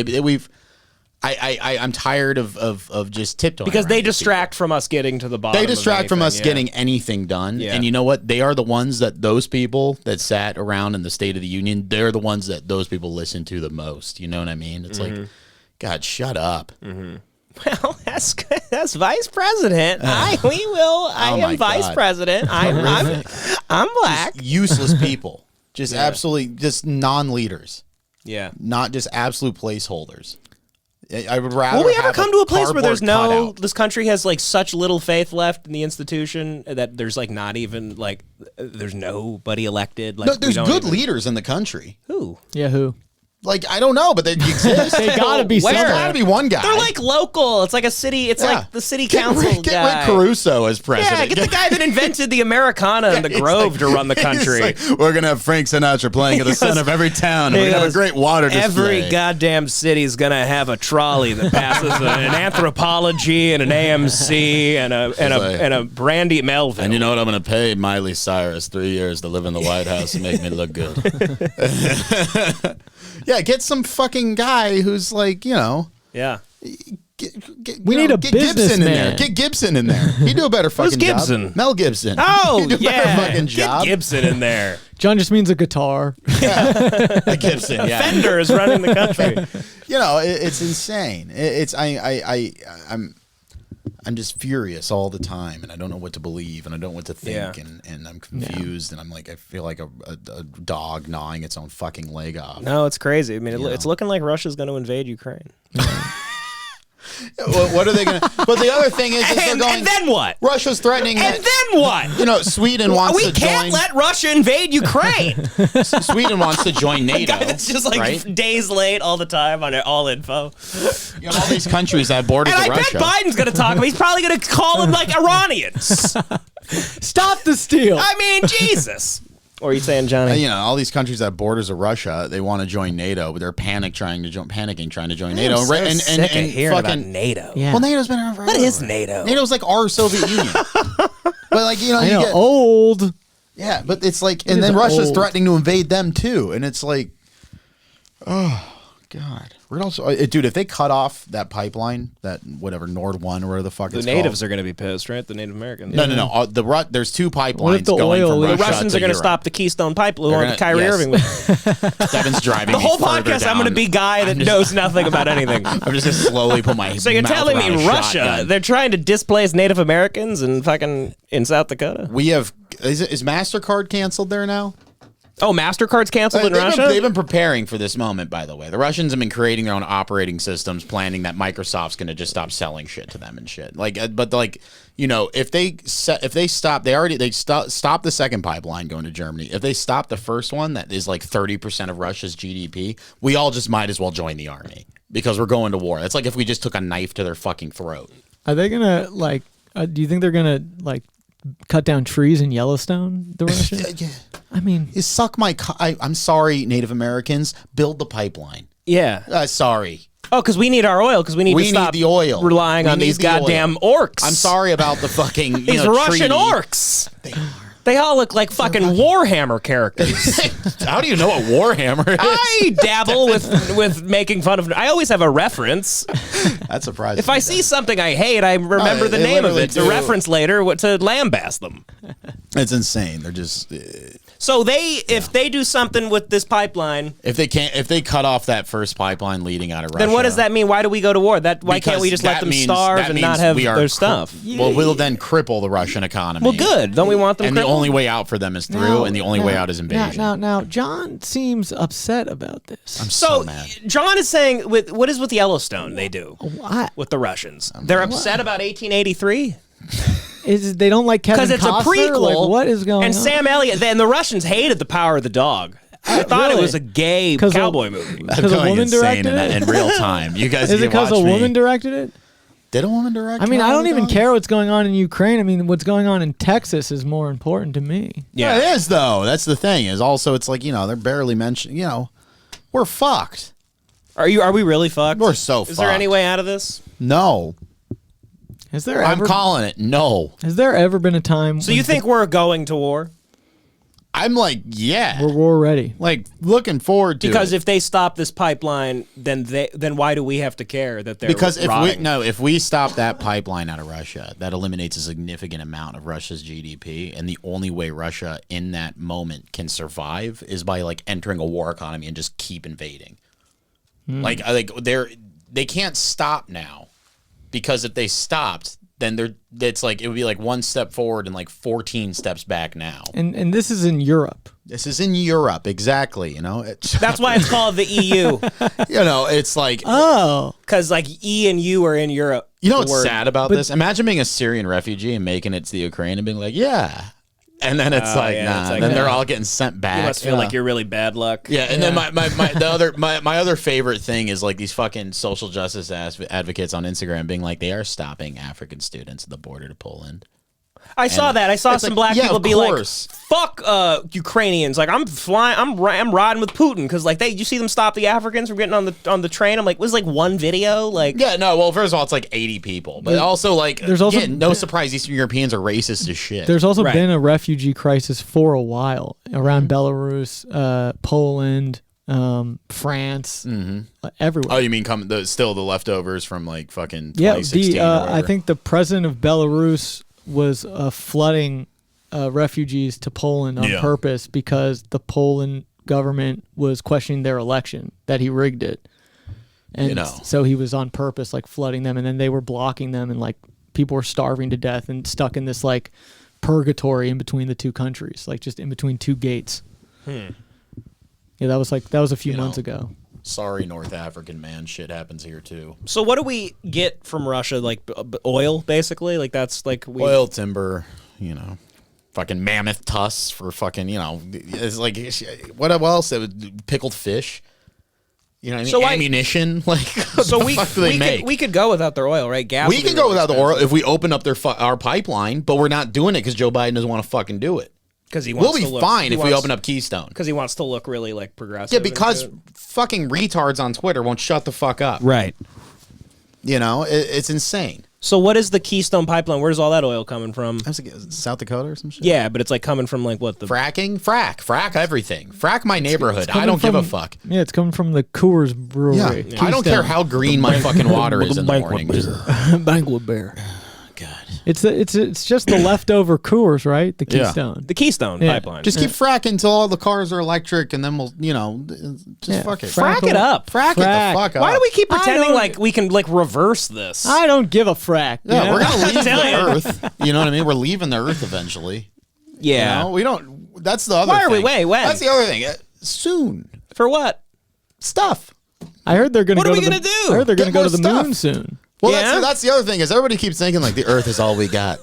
A: I'm tired of just tiptoeing
B: because they
A: around
B: distract from us getting to the bottom.
A: They distract from us
B: anything,
A: getting anything done.
B: Yeah.
A: And you know what? They are the ones those people that sat around in the State of the Union, they're the ones that those people listen to the most. You know what I mean? It's like, God, shut up.
B: Well, that's vice president. I am vice president. I'm black.
A: Just useless people. Just absolutely, just non-leaders.
B: Yeah.
A: Not just absolute placeholders. I would rather.
B: Will we ever come to a place where there's
A: cutout.
B: this country has like such little faith left in the institution that there's like not even like there's nobody elected? Like,
A: no, there's good leaders in the country.
B: Who?
D: Yeah, who?
A: Like, I don't know, but they exist.
D: They gotta be
A: There's
D: somewhere.
A: gotta be one guy.
B: They're like local. It's like a city. It's like the city council
A: Get
B: guy.
A: Rick Caruso as president.
B: Yeah, get the guy that invented the Americana and the Grove to run the country.
A: Like, we're gonna have Frank Sinatra playing at the center of every town. And we're gonna have a great water display.
B: Every goddamn city's gonna have a trolley that passes an anthropology and an AMC and a Brandy Melville.
A: And you know what? I'm gonna pay Miley Cyrus 3 years to live in the White House and make me look good. Yeah, get some fucking guy who's like, you know.
B: Yeah.
D: We need a
A: get Gibson in there.
D: businessman.
A: Get Gibson in there. He'd do a better fucking
B: Who's Gibson?
A: job. Mel Gibson.
B: Oh,
A: He'd do a better fucking job.
B: Get Gibson in there.
D: John just means a guitar.
A: The Gibson, yeah.
B: Fender is running the country.
A: You know, it's insane. I'm just furious all the time, and I don't know what to believe, and I don't know what to think, and I'm confused, and I'm like, I feel like a dog gnawing its own fucking leg off.
B: No, it's crazy. I mean, it's looking like Russia's going to invade Ukraine.
A: What are they going to? But the other thing is they're going.
B: And then what?
A: Russia's threatening.
B: And then what?
A: You know, Sweden wants to join.
B: We can't let Russia invade Ukraine.
A: Sweden wants to join NATO.
B: It's just like
A: right?
B: days late all the time on all info.
A: You know, all these countries that have borders
B: And
A: with
B: I
A: Russia.
B: bet Biden's going to talk. He's probably going to call them like Iranians.
D: Stop the steal.
B: I mean, Jesus. Or are you saying, Johnny?
A: You know, all these countries that have borders of Russia, they want to join NATO, but they're panicking trying to join NATO.
B: I'm so sick of hearing about
A: fucking
B: NATO.
D: Yeah.
A: Well, NATO's been around forever.
B: What is NATO?
A: NATO's like our Soviet Union. But like, you know,
D: I
A: you
D: know,
A: get
D: old.
A: yeah, but it's like,
D: It
A: and
D: is
A: then Russia's
D: old.
A: threatening to invade them too, and it's like, oh God, we're also, dude. If they cut off that pipeline, that whatever Nord 1 or whatever the fuck
B: The
A: it's
B: natives
A: called.
B: are going to be pissed, right? The Native Americans.
A: No. There's two
D: What if
A: pipelines
D: the
A: going
D: oil
A: from
D: leaks?
A: Russia
B: The Russians
A: to
B: are going to
A: Europe.
B: stop the Keystone Pipeline
A: They're
B: that Kyrie
A: yes.
B: Irving was.
A: Devin's driving
B: The
A: me
B: whole
A: further
B: podcast, I'm going to
A: down.
B: be guy that knows nothing about anything.
A: I'm just going to slowly put my
B: So you're
A: mouth
B: telling
A: around
B: me
A: a
B: Russia,
A: shotgun.
B: they're trying to displace Native Americans in fucking in South Dakota?
A: We have is MasterCard canceled there now?
B: Oh, MasterCard's canceled in Russia?
A: They've been preparing for this moment, by the way. The Russians have been creating their own operating systems, planning that Microsoft's going to just stop selling shit to them and shit. If they stop, they stopped the second pipeline going to Germany. If they stop the first one, that is like 30% of Russia's GDP, we all just might as well join the army because we're going to war. That's like if we just took a knife to their fucking throat.
D: Are they gonna do you think they're gonna cut down trees in Yellowstone? The Russians?
A: Yeah.
D: I mean,
A: you suck my. I'm sorry, Native Americans. Build the pipeline.
B: Yeah.
A: Sorry.
B: Oh, because we need our oil. Because we need to stop
A: the oil.
B: Relying on these goddamn orcs.
A: I'm sorry about the fucking
B: these Russian
A: treaty.
B: orcs. They all look like fucking Warhammer characters.
A: How do you know what Warhammer is?
B: I dabble with making fun of. I always have a reference.
A: That's surprising.
B: If I see something I hate, I remember the name of it to reference later to lambast them.
A: It's insane. They're just.
B: So if they do something with this pipeline,
A: if they cut off that first pipeline leading out of Russia,
B: then what does that mean? Why do we go to war? Why can't we just let them starve and not have their stuff?
A: Well, we'll then cripple the Russian economy.
B: Well, good. Don't we want them?
A: And
B: crippled?
A: The only way out for them is through, and the only way out is invasion.
D: Now, John seems upset about this.
A: I'm so mad.
B: John is saying, what is with Yellowstone? They do with the Russians. They're upset about 1883.
D: They don't like Kevin
B: because it's
D: Costner?
B: A prequel.
D: Like, what is going on?
B: And Sam Elliott. And the Russians hated The Power of the Dog. I thought it was a gay cowboy movie.
D: Because a woman directed it
A: in real time. You guys,
D: is it because a woman directed it?
A: Did a woman direct?
D: I mean, I don't even care what's going on in Ukraine. I mean, what's going on in Texas is more important to me.
A: Yeah, it is though. That's the thing. Is also it's like they're barely mentioned. We're fucked.
B: Are we really fucked?
A: We're so fucked.
B: Is there any way out of this?
A: No. I'm calling it. No.
D: Has there ever been a time?
B: So you think we're going to war?
A: I'm like, yeah.
D: We're war ready.
A: Like looking forward to
B: because
A: it.
B: if they stop this pipeline, then why do we have to care that they're rotting?
A: if we stop that pipeline out of Russia, that eliminates a significant amount of Russia's GDP, and the only way Russia in that moment can survive is by entering a war economy and just keep invading. They can't stop now. Because if they stopped, then it would be like one step forward and 14 steps back now.
D: And this is in Europe.
A: This is in Europe, exactly.
B: That's why it's called the EU.
A: It's like
B: because E and U are in Europe.
A: You know what's sad about this? Imagine being a Syrian refugee and making it to the Ukraine and being like, yeah. And then it's nah. Then they're all getting sent back.
B: You must feel like you're really bad luck.
A: Yeah, and then my other favorite thing is these fucking social justice advocates on Instagram being like, they are stopping African students at the border to Poland.
B: I saw that. I saw some black people be like, "Fuck Ukrainians!" Like I'm riding with Putin because you see them stop the Africans from getting on the train. I'm like, was one video?
A: Well, first of all, it's 80 people, but also there's also no surprise Eastern Europeans are racist as shit.
D: There's also been a refugee crisis for a while around Belarus, Poland, France, everywhere.
A: Oh, you mean still the leftovers from fucking
D: 2016? I think the president of Belarus was flooding refugees to Poland on purpose because the Poland government was questioning their election, that he rigged it. And so he was on purpose flooding them, and then they were blocking them, and people were starving to death and stuck in this purgatory in between the two countries, just in between two gates. Yeah, that was a few months ago.
A: Sorry, North African man. Shit happens here too.
B: So what do we get from Russia? Oil, basically. That's
A: oil, timber. Fucking mammoth tusks for fucking. It's what else? Pickled fish. So ammunition.
B: So we could go without their oil, right? Gas.
A: We can go without the oil if we open up our pipeline, but we're not doing it because Joe Biden doesn't want to fucking do it.
B: Because
A: we'll be fine if we open up Keystone.
B: Because he wants to look really progressive.
A: Yeah, because fucking retards on Twitter won't shut the fuck up.
B: Right.
A: It's insane.
B: So what is the Keystone Pipeline? Where's all that oil coming from?
A: South Dakota or some shit?
B: Yeah, but it's coming from what? The
A: fracking? Frack everything. Frack my neighborhood. I don't give a fuck.
D: Yeah, it's coming from the Coors Brewery.
A: Yeah. I don't care how green my fucking water is in the morning.
D: Banquet beer. God. It's just the leftover Coors, right? The Keystone.
B: The Keystone Pipeline.
A: Just keep fracking until all the cars are electric, and then we'll, just fuck it.
B: Frack it up.
A: Frack it the fuck up.
B: Why do we keep pretending we can reverse this?
D: I don't give a frack.
A: Yeah, we're gonna leave the Earth. You know what I mean? We're leaving the Earth eventually.
B: Yeah.
A: We don't. that's the other
B: Why are
A: thing.
B: we? Wait, when?
A: That's the other thing. Soon.
B: For what?
A: Stuff.
D: I heard they're going to
B: What
D: go
B: are we
D: to
B: gonna
D: the,
B: do?
D: I heard they're going to
A: Get
D: go to the
A: more
D: moon
A: stuff.
D: soon.
A: Well,
B: Yeah?
A: that's the other thing is everybody keeps thinking like the Earth is all we got.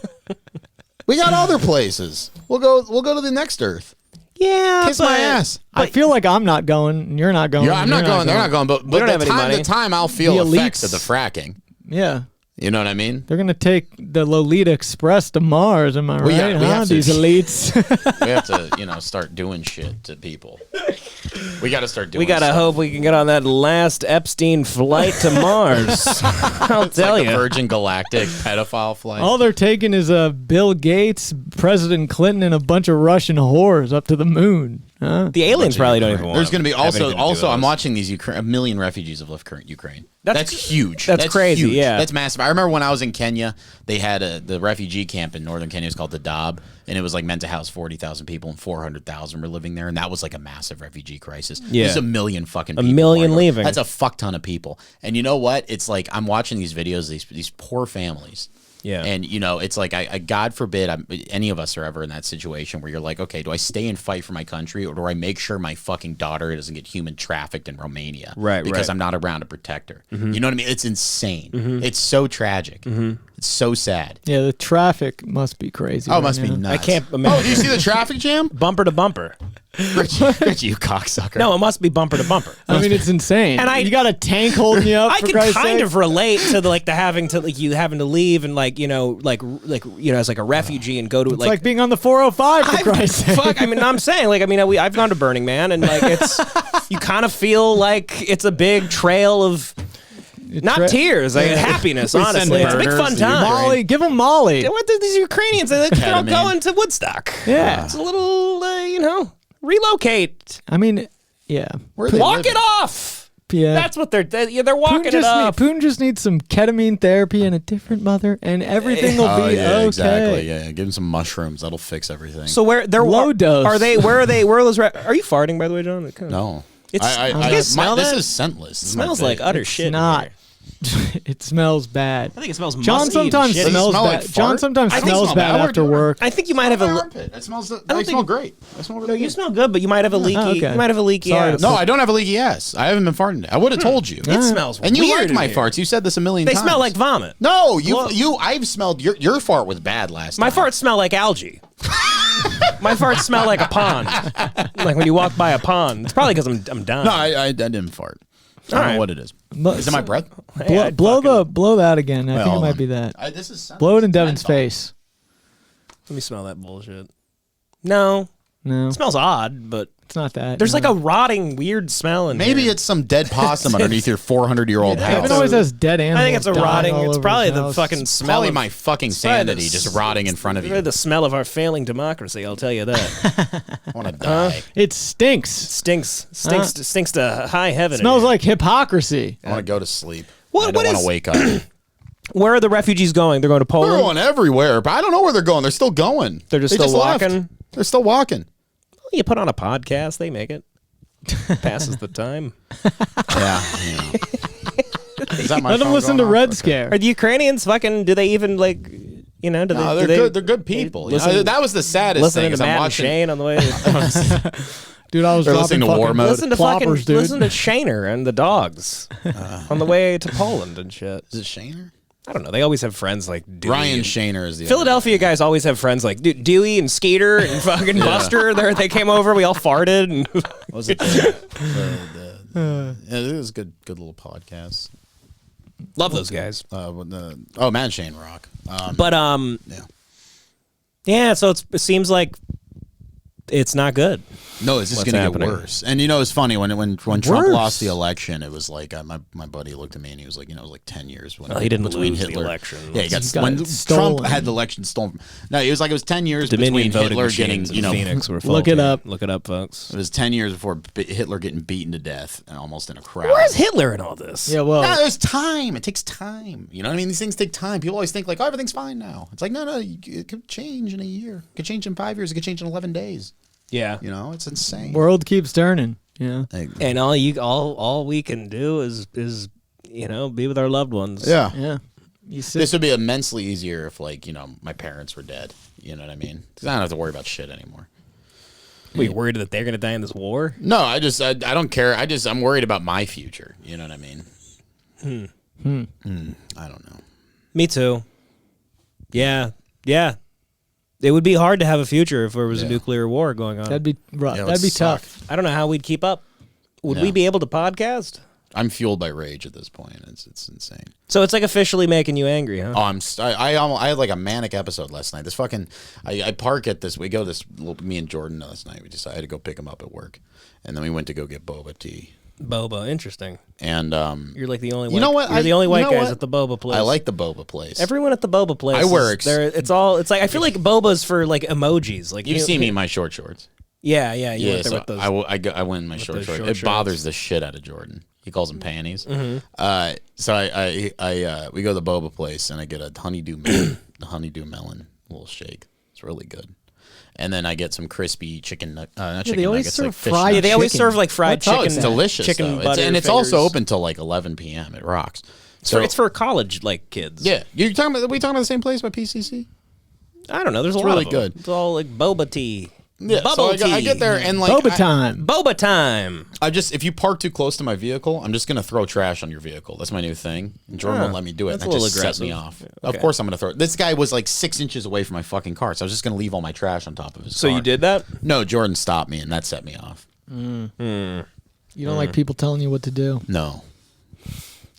A: We got other places. We'll go to the next Earth.
B: Yeah,
A: Kiss my ass.
D: I feel like I'm not going, and you're not going.
A: Yeah, I'm not going. They're not going. But
B: don't have any money.
A: the time I'll feel
D: The
A: effects
D: elites.
A: of the fracking.
D: Yeah.
A: You know what I mean?
D: They're going to take the Lolita Express to Mars, am I right?
A: We have to-
D: These elites.
A: We have to, start doing shit to people. We got to start doing.
B: We gotta
A: stuff.
B: hope we can get on that last Epstein flight to Mars. I'll tell
A: Like
B: you.
A: the Virgin Galactic pedophile flight.
D: All they're taking is Bill Gates, President Clinton, and a bunch of Russian whores up to the moon. Huh?
B: The aliens probably don't even want.
A: There's going to be
B: have anything to do with
A: also. I'm
B: us.
A: watching these a million refugees have left Ukraine.
B: That's
A: huge.
B: that's crazy,
A: huge.
B: yeah.
A: That's massive. I remember when I was in Kenya, they had the refugee camp in northern Kenya. It's called the Dab, and it was like meant to house 40,000 people, and 400,000 were living there, and that was like a massive refugee crisis.
B: Yeah.
A: There's a million fucking
B: A
A: people.
B: million
A: going.
B: leaving.
A: That's a fuck ton of people. And you know what? It's like I'm watching these videos, these poor families.
B: Yeah.
A: And, it's like, I God forbid any of us are ever in that situation where you're like, okay, do I stay and fight for my country, or do I make sure my fucking daughter doesn't get human trafficked in Romania?
B: Right,
A: Because
B: right.
A: I'm not around to protect her.
B: Mhm.
A: You know what I mean? It's insane.
B: Mhm.
A: It's so tragic.
B: Mhm.
A: It's so sad.
D: Yeah, the traffic must be crazy.
A: Oh, it
D: right
A: must be
D: now.
A: nuts.
B: I can't imagine.
A: Oh, do you see the traffic jam?
B: Bumper to bumper.
A: Richie, you cocksucker.
B: No, it must be bumper to bumper.
D: I mean, it's insane.
B: And
D: you got a tank holding you up.
B: I
D: for
B: can
D: Christ's
B: kind
D: sake?
B: of relate to the having to leave and as like a refugee and go to
D: It's like being on the 405 for Christ's sake.
B: fuck. I mean, I'm saying I've gone to Burning Man and it's you kind of feel like it's a big trail of not tears, like happiness.
A: We send
B: Honestly, it's a big
A: burners
B: fun
A: to
B: time.
D: Molly, give them Molly.
B: What do these Ukrainians? They're all
A: Ketamine.
B: going to Woodstock.
D: Yeah.
B: It's a little, relocate.
D: I mean, yeah.
A: Where are they
B: Walk
A: living?
B: it off.
D: Yeah.
B: That's what they're walking it off.
D: Putin just needs some ketamine therapy and a different mother, and everything will
A: Oh,
D: be
A: yeah,
D: okay.
A: exactly. Yeah, give him some mushrooms. That'll fix everything.
B: So where they're
D: Low dose.
B: Are they? Where are they? Where are those? Are you farting, by the way, John?
A: No.
B: It's.
A: I,
B: you guys smell
A: this
B: that?
A: is scentless. This is
B: smells
A: my
B: like
A: vape.
B: utter
D: It's
B: shit. in
D: not.
B: here.
D: It smells bad.
B: I think it smells.
D: John
B: musty and
D: sometimes
B: shitty.
D: smells
A: smell
D: bad.
A: like
D: John
A: fart?
D: sometimes
A: I think
D: smells
A: smell
D: bad
A: bad.
D: after work.
B: I think you might have a.
A: It smells. I
B: don't
A: smell
B: think-
A: great. I smell really
B: No, you
A: good.
B: smell good, but you might have a leaky.
D: okay.
B: You might have a leaky
D: Sorry
B: ass.
D: to
A: No, I don't have a leaky ass. I haven't been farting. I would have told you.
B: It smells.
A: And you
B: weird
A: liked
B: in
A: my
B: here.
A: farts. You said this a million
B: They
A: times.
B: smell like vomit.
A: No,
B: Well-
A: I've smelled your fart was bad last
B: My
A: time.
B: farts smell like algae. My farts smell like a pond. Like when you walk by a pond. It's probably because I'm dying.
A: No, I didn't fart. I don't
B: All right.
A: know what it is.
D: But-
A: Is it my breath?
B: Hey, I'd
D: blow
B: fucking-
D: blow that again. I
A: Wait,
D: think it
A: hold
D: might
A: on.
D: be that.
A: This is
D: Blow it in Devin's face.
B: Let me smell that bullshit. No,
D: No,
B: it smells odd, but
D: it's not that.
B: there's
D: no.
B: like a rotting, weird smell in
A: Maybe
B: here.
A: it's some dead possum underneath your 400-year-old
D: Devin
A: house.
D: always has dead animals.
B: I think it's a
D: dying
B: rotting.
D: all
B: It's
D: over
B: probably
D: his
B: the
D: house.
B: fucking smell
A: Probably
B: of
A: my fucking
B: probably the
A: sanity just rotting in front of
B: probably
A: you.
B: the smell of our failing democracy. I'll tell you that.
A: I want to die.
D: It stinks.
B: stinks to high heaven.
D: Smells
B: in here.
D: like hypocrisy.
A: I want to go to sleep.
B: What-
A: I don't
B: what
A: want
B: is-
A: to wake up.
B: Where are the refugees going? They're going to Poland.
A: They're going everywhere, but I don't know where they're going. They're still going.
B: They're just
A: They
B: still
A: left.
B: walking?
A: They're still walking.
B: You put on a podcast, they make it. Passes the time.
A: Yeah. Is that my
D: Let them
A: phone
D: listen to
A: going off?
D: Red
A: Okay.
D: Scare.
B: Are the Ukrainians fucking? Do they even like? Do
A: No,
B: they?
A: they're
B: do they,
A: good. They're good people. You know,
B: listen-
A: that was the saddest
B: Listening
A: thing.
B: to
A: Is I'm
B: Matt and
A: watching.
B: Shane on the way.
D: Dude, I was
A: They're
D: dropping
A: listening to
D: fucking
A: War Mode.
B: listen to
D: ploppers,
B: fucking.
D: dude.
B: Listen to Shaner and the dogs on the way to Poland and shit.
A: Is it Shaner?
B: I don't know. They always have friends like Dewey
A: Ryan
B: and-
A: Shaner is the
B: Philadelphia guys always have friends like Dewey and Skeeter and fucking Buster. They came over. We all farted. And
A: What was it? Yeah, it was a good little podcast.
B: love those guys.
A: Matt and Shane rock.
B: But yeah. So it seems like it's not good.
A: No, it's just
B: What's
A: going to
B: happening?
A: get worse. And it's funny when Trump
D: Worse?
A: lost the election, it was like my buddy looked at me and he was like, it was like 10 years when
B: Well, he didn't
A: between
B: lose the
A: Hitler.
B: election.
A: Yeah, he got,
D: He got
A: when
D: it stolen.
A: Trump had the election stolen. No, it was 10 years
B: Dominion
A: between
B: voting
A: Hitler
B: machines
A: getting
B: in Phoenix were
D: Look it
B: faulty.
D: up.
B: Look it up, folks.
A: It was 10 years before Hitler getting beaten to death and almost in a crowd.
B: Where's Hitler in all this?
D: Yeah, well,
A: No, there's time. It takes time. You know what I mean? These things take time. People always think like, oh, everything's fine now. It's like, no, it could change in a year. It could change in 5 years. It could change in 11 days.
B: Yeah.
A: You know, it's insane.
D: world keeps turning. Yeah.
B: And all we can do is be with our loved ones.
A: Yeah.
D: Yeah. You sit,
A: This would be immensely easier if, my parents were dead. You know what I mean? Because I don't have to worry about shit anymore.
B: Are you worried that they're gonna die in this war?
A: No, I don't care. I'm worried about my future. You know what I mean? I don't know.
B: Me too. Yeah. It would be hard to have a future if there was a nuclear war going on.
D: That'd be rough.
A: Yeah,
D: That'd be
A: suck.
D: tough.
B: I don't know how we'd keep up. Would we be able to podcast?
A: I'm fueled by rage at this point. It's insane.
B: So it's like officially making you angry, huh?
A: Oh, I had like a manic episode last night. This fucking I park at this. We go this. Me and Jordan last night. We decided to go pick him up at work, and then we went to go get boba tea.
B: Boba, interesting.
A: And
B: you're like the only.
A: You know what?
B: You're the only white guys at the boba place.
A: I like the boba place.
B: Everyone at the boba place.
A: I wear.
B: It's like I feel like boba's for like emojis. Like
A: you see me in my short shorts.
B: Yeah. You went there
A: so
B: with those.
A: I went in my short shorts. It bothers the shit out of Jordan. He calls them panties.
B: Mm-hmm.
A: So we go to the boba place and I get a honeydew melon little shake. It's really good. And then I get some crispy chicken, not chicken
D: they always
A: nuggets,
D: serve
A: like fish
D: fried
A: nuggets.
B: They always serve like fried chicken.
A: Oh, it's delicious.
B: Chicken
A: though.
B: butter
A: And it's
B: fingers.
A: also open till like 11 p.m. It rocks.
B: So it's for college like kids.
A: Yeah, we talking about the same place by PCC?
B: I don't know. There's a lot
A: really
B: of them.
A: good.
B: It's all like boba tea.
A: Yeah,
B: Bubble
A: so I
B: tea.
A: get there and like
D: Boba time.
B: Boba time.
A: if you park too close to my vehicle, I'm just gonna throw trash on your vehicle. That's my new thing. And Jordan won't let me do it.
B: That's
A: And
B: a
A: that
B: little
A: just set me
B: aggressive.
A: off.
B: Yeah, okay.
A: Of course I'm gonna throw it. This guy was like 6 inches away from my fucking car, so I was just gonna leave all my trash on top of his
B: So
A: car.
B: you did that?
A: No, Jordan stopped me and that set me off.
D: You don't like people telling you what to do.
A: No.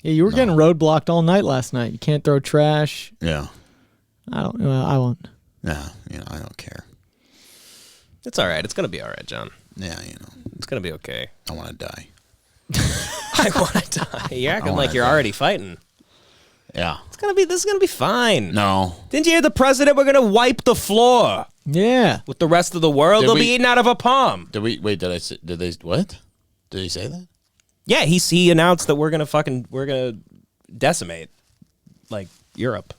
D: Yeah, you were getting roadblocked all night last night. You can't throw trash.
A: Yeah.
D: I won't.
A: No, I don't care.
B: It's all right. It's gonna be all right, John.
A: Yeah,
B: It's gonna be okay.
A: I want to die.
B: I want to die. You're acting
A: wanna
B: like you're
A: die.
B: already fighting.
A: Yeah.
B: This is gonna be fine.
A: No.
B: Didn't you hear the president? We're gonna wipe the floor
D: Yeah.
B: with the rest of the world.
A: Did
B: They'll
A: we-
B: be eaten out of a palm.
A: Did they what? Did he say that?
B: Yeah, he announced that we're gonna decimate like Europe.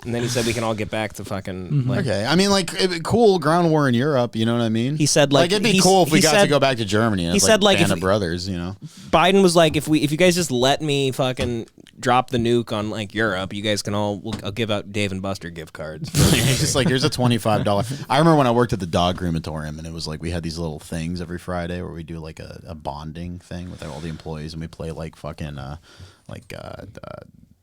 B: And then he said we can all get back to fucking like.
A: Okay, I mean, like, cool ground war in Europe. You know what I mean?
B: He said, like,
A: it'd be
B: he-
A: cool if we
B: he
A: got
B: said-
A: to go back to Germany. And
B: he
A: it's
B: said, like,
A: Band
B: if-
A: of Brothers. You know,
B: Biden was like, if you guys just let me fucking drop the nuke on like Europe, you guys can I'll give out Dave and Buster gift cards.
A: he's just like, here's a $25. I remember when I worked at the dog crematorium, and it was like we had these little things every Friday where we do like a bonding thing with all the employees, and we play like fucking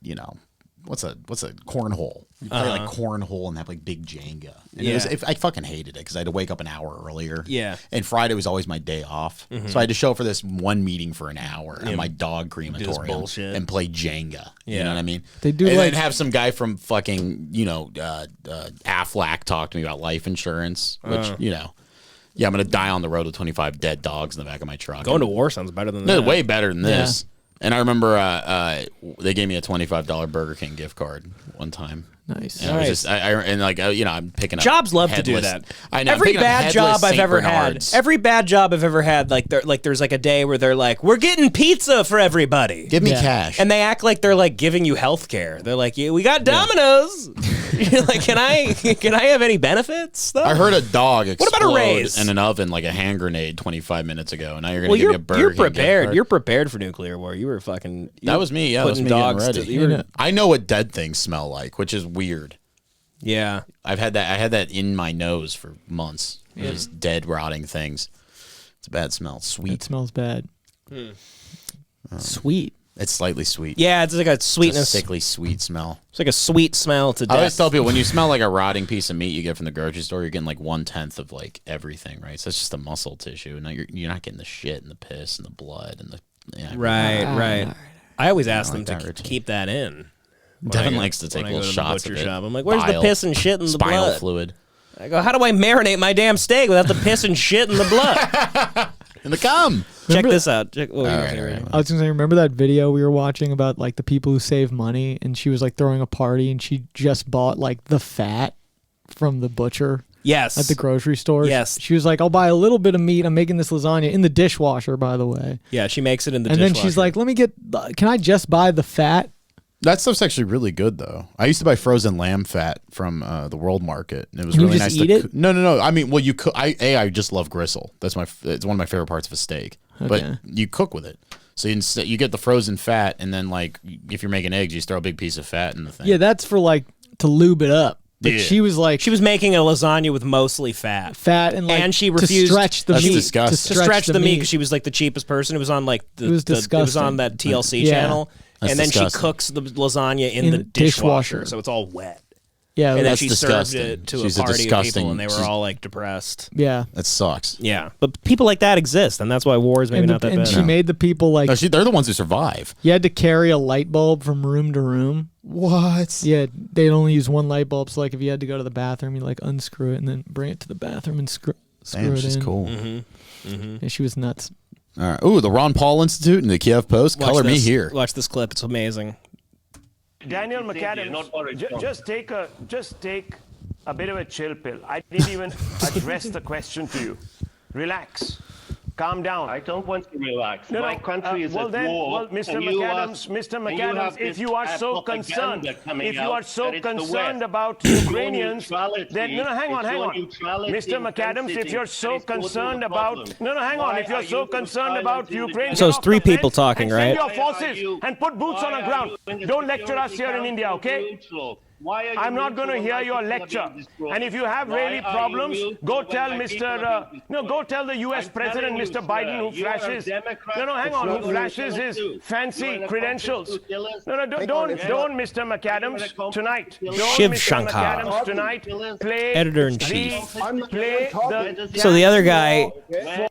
A: you know. What's a cornhole? You play like cornhole and have like big Jenga. And I fucking hated it because I had to wake up an hour earlier.
B: Yeah.
A: And Friday was always my day off, so I had to show up for this one meeting for an hour at my dog crematorium
B: bullshit.
A: and play Jenga. You know what I mean?
D: They do
A: and
D: like-
A: then have some guy from fucking Aflac talk to me about life insurance, which yeah, I'm gonna die on the road with 25 dead dogs in the back of my truck.
B: Going to war sounds better than
A: No,
B: that.
A: way better than this. And I remember they gave me a $25 Burger King gift card one time.
D: Nice.
A: And I was just, I'm picking up.
B: Jobs love to do
A: headless-
B: that.
A: I know. I'm
B: Every
A: picking up
B: bad
A: headless
B: job I've
A: Saint
B: ever
A: Bernards.
B: had. Every bad job I've ever had, there's like a day where they're like, we're getting pizza for everybody.
A: Give me cash.
B: And they act like they're like giving you health care. They're like, yeah, we got Domino's. You're like, can I have any benefits? Though?
A: I heard a dog
B: What about a
A: explode
B: raise?
A: in an oven like a hand grenade 25 minutes ago, and now you're going to
B: Well,
A: give me a Burger
B: you're
A: King gift
B: prepared.
A: card?
B: You're prepared for nuclear war. You were fucking.
A: That was me. Yeah, that was
B: putting
A: me getting
B: dogs
A: ready.
B: to. You were,
A: I know what dead things smell like, which is weird.
B: yeah.
A: I had that in my nose for months. Just dead, rotting things. It's a bad smell. Sweet.
D: It smells bad. Sweet.
A: It's slightly sweet.
B: Yeah, it's like a
A: It's a
B: sweetness.
A: sickly sweet smell.
B: It's like a sweet smell to
A: I always
B: death.
A: tell people when you smell like a rotting piece of meat you get from the grocery store, you're getting like 1/10 of like everything, right? So it's just the muscle tissue. Now you're not getting the shit and the piss and the blood and the
B: Right. I always ask them
A: like that
B: to
A: routine.
B: keep that in.
A: Devin likes to take
B: when I
A: little
B: go to the
A: shots of
B: butcher
A: it.
B: shop. I'm like, where's
A: Bile,
B: the piss and shit in the
A: spinal
B: blood?
A: fluid
B: I go, how do I marinate my damn steak without the piss and shit in the blood?
A: and the cum.
B: Check this out. Check, what were you
A: All right,
B: saying,
A: all right.
B: Raymond?
D: I was gonna say, remember that video we were watching about like the people who save money, and she was like throwing a party, and she just bought like the fat from the butcher
B: Yes.
D: at the grocery store.
B: Yes.
D: She was like, I'll buy a little bit of meat. I'm making this lasagna in the dishwasher, by the way.
B: Yeah, she makes it in the
D: And
B: dishwasher.
D: then she's like, can I just buy the fat?
A: That stuff's actually really good, though. I used to buy frozen lamb fat from the World Market, and it was
D: You
A: really
D: just
A: nice.
D: eat
A: to
D: it?
A: No. I mean, well, you cook. I just love gristle. It's one of my favorite parts of a steak. But
D: Okay.
A: you cook with it, so you get the frozen fat, and then like if you're making eggs, you just throw a big piece of fat in the thing.
D: Yeah, that's for like to lube it up. But she was like,
B: she was making a lasagna with mostly fat,
D: and like,
B: and she refused
D: to stretch the meat.
A: Disgusting.
B: To stretch the meat because she was like the cheapest person. It was on like it was on that TLC channel,
A: That's
B: and then
A: disgusting.
B: she cooks the lasagna in the dishwasher, so it's all wet.
D: Yeah,
B: and then
A: that's
B: she
A: disgusting.
B: served it to
A: She's
B: a
A: a
B: party of
A: disgusting-
B: people, and they were
A: she's-
B: all like depressed.
D: Yeah,
A: That sucks.
B: Yeah, but people like that exist, and that's why war is maybe not that
D: and
B: bad.
D: she made the people like
A: No, they're the ones who survive.
D: you had to carry a light bulb from room to room.
A: What?
D: Yeah, they'd only use one light bulb. So like if you had to go to the bathroom, you like unscrew it and then bring it to the bathroom and screw
A: Damn,
D: it
A: she's
D: in.
A: cool.
D: Yeah, she was nuts.
A: All right. Ooh, the Ron Paul Institute and the Kiev Post.
B: Watch
A: Color me
B: this.
A: here.
B: Watch this clip; it's amazing.
M: Daniel McAdams, just take a bit of a chill pill. I didn't even address the question to you. Relax. Calm down.
N: I don't want to relax.
M: No,
N: My country is at war.
M: Well, Mr.
N: and you
M: McAdams,
N: have
M: if you are so concerned, about
N: Your
M: Ukrainians,
N: neutrality.
M: then hang on.
N: It's your neutrality
M: Mr. McAdams, if
N: intensity
M: you're so
N: that is causing
M: concerned
N: the
M: about
N: problem.
M: if you're so concerned about Ukraine,
B: So it's three people talking, right?
M: send your forces and put boots on the ground. Don't lecture us here in India, okay? I'm not going to hear your lecture. And if you have really problems, go tell go tell the U.S. President, Mr. Biden, who flashes. Hang on, who flashes his fancy credentials. Don't, Mr. McAdams, tonight. Don't,
B: Shiv
M: Mr.
B: Shankar.
M: McAdams, tonight. Play
B: Editor-in-chief.
M: the
B: So the other guy,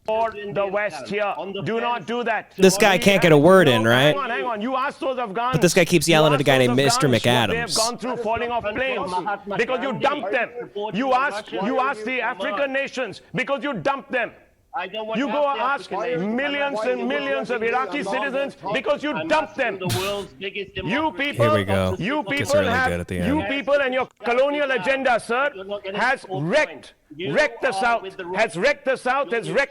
M: for the West here. Do not do that.
B: this guy can't get a word in, right?
M: Hang on. You asked those Afghans.
B: But this guy keeps yelling at a guy named Mr.
M: They have
B: McAdams.
M: gone through falling off planes because you dumped them. You ask the African nations because you dumped them. You go ask millions and millions of Iraqi citizens because you dumped them. You people,
B: Here we go.
M: You
B: Gets
M: people
B: really
M: have,
B: good at the
M: you
B: end.
M: people and your colonial agenda, sir, has wrecked the South, has wrecked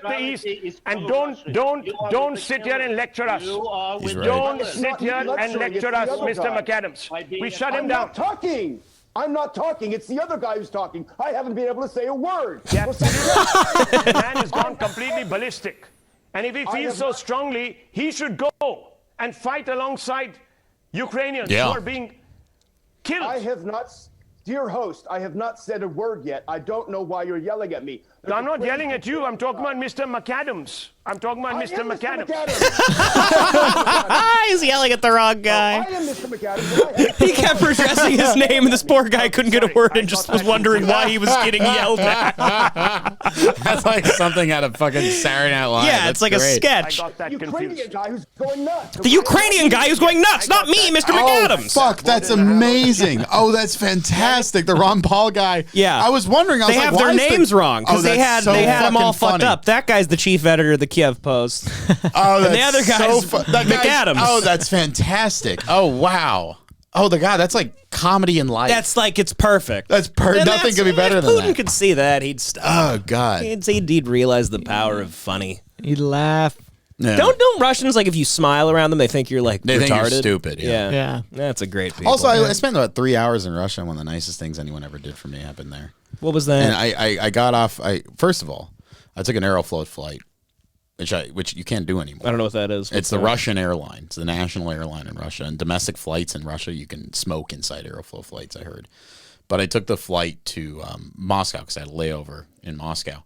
M: the East, and don't sit here and lecture us.
A: He's right.
M: Don't sit here and lecture us, Mr. McAdams. We shut him down.
O: I'm not talking. It's the other guy who's talking. I haven't been able to say a word.
M: Yes, the man has gone completely ballistic. And if he feels so strongly, he should go and fight alongside Ukrainians who are being killed.
O: I have not, dear host, I have not said a word yet. I don't know why you're yelling at me.
M: I'm not yelling at you. I'm talking about Mr. McAdams. I'm talking about Mr. McAdams.
B: He's yelling at the wrong guy.
O: I am Mr. McAdams.
B: He kept addressing his name, and this poor guy couldn't get a word and just was wondering why he was getting yelled at.
A: That's like something out of fucking Saturday Night Live.
B: Yeah,
A: That's
B: it's like a
A: great.
B: sketch.
M: I got that
O: Ukrainian
M: confused.
O: guy who's going nuts.
B: The Ukrainian guy who's going nuts, not me, Mr. McAdams.
A: Oh, fuck, that's amazing. Oh, that's fantastic. The Ron Paul guy.
B: Yeah.
A: I was wondering. I was
B: They
A: like,
B: have
A: why
B: their
A: is the-
B: names wrong because
A: Oh,
B: they
A: that's
B: had
A: so
B: them all
A: fucking
B: fucked
A: funny.
B: up. That guy's the chief editor of the Kiev Post.
A: Oh,
B: And the
A: that's
B: other guy's McAdams.
A: Oh, that's fantastic. Oh, wow. Oh, the guy. That's like comedy in life.
B: That's like it's perfect.
A: That's nothing could be better
B: if
A: than
B: Putin
A: that.
B: could see that, he'd stop.
A: Oh God.
B: He'd realize the power of funny.
D: He'd laugh.
A: Yeah.
B: Don't Russians, like, if you smile around them, they think you're like
A: They
B: retarded?
A: think you're stupid.
D: Yeah.
B: That's a great people.
A: Also, I spent about 3 hours in Russia. One of the nicest things anyone ever did for me happened there.
B: What was that?
A: And I got off. First of all, I took an Aeroflot flight, which you can't do anymore.
B: I don't know what that is.
A: It's the Russian airline. It's the national airline in Russia. And domestic flights in Russia, you can smoke inside Aeroflot flights, I heard. But I took the flight to Moscow because I had a layover in Moscow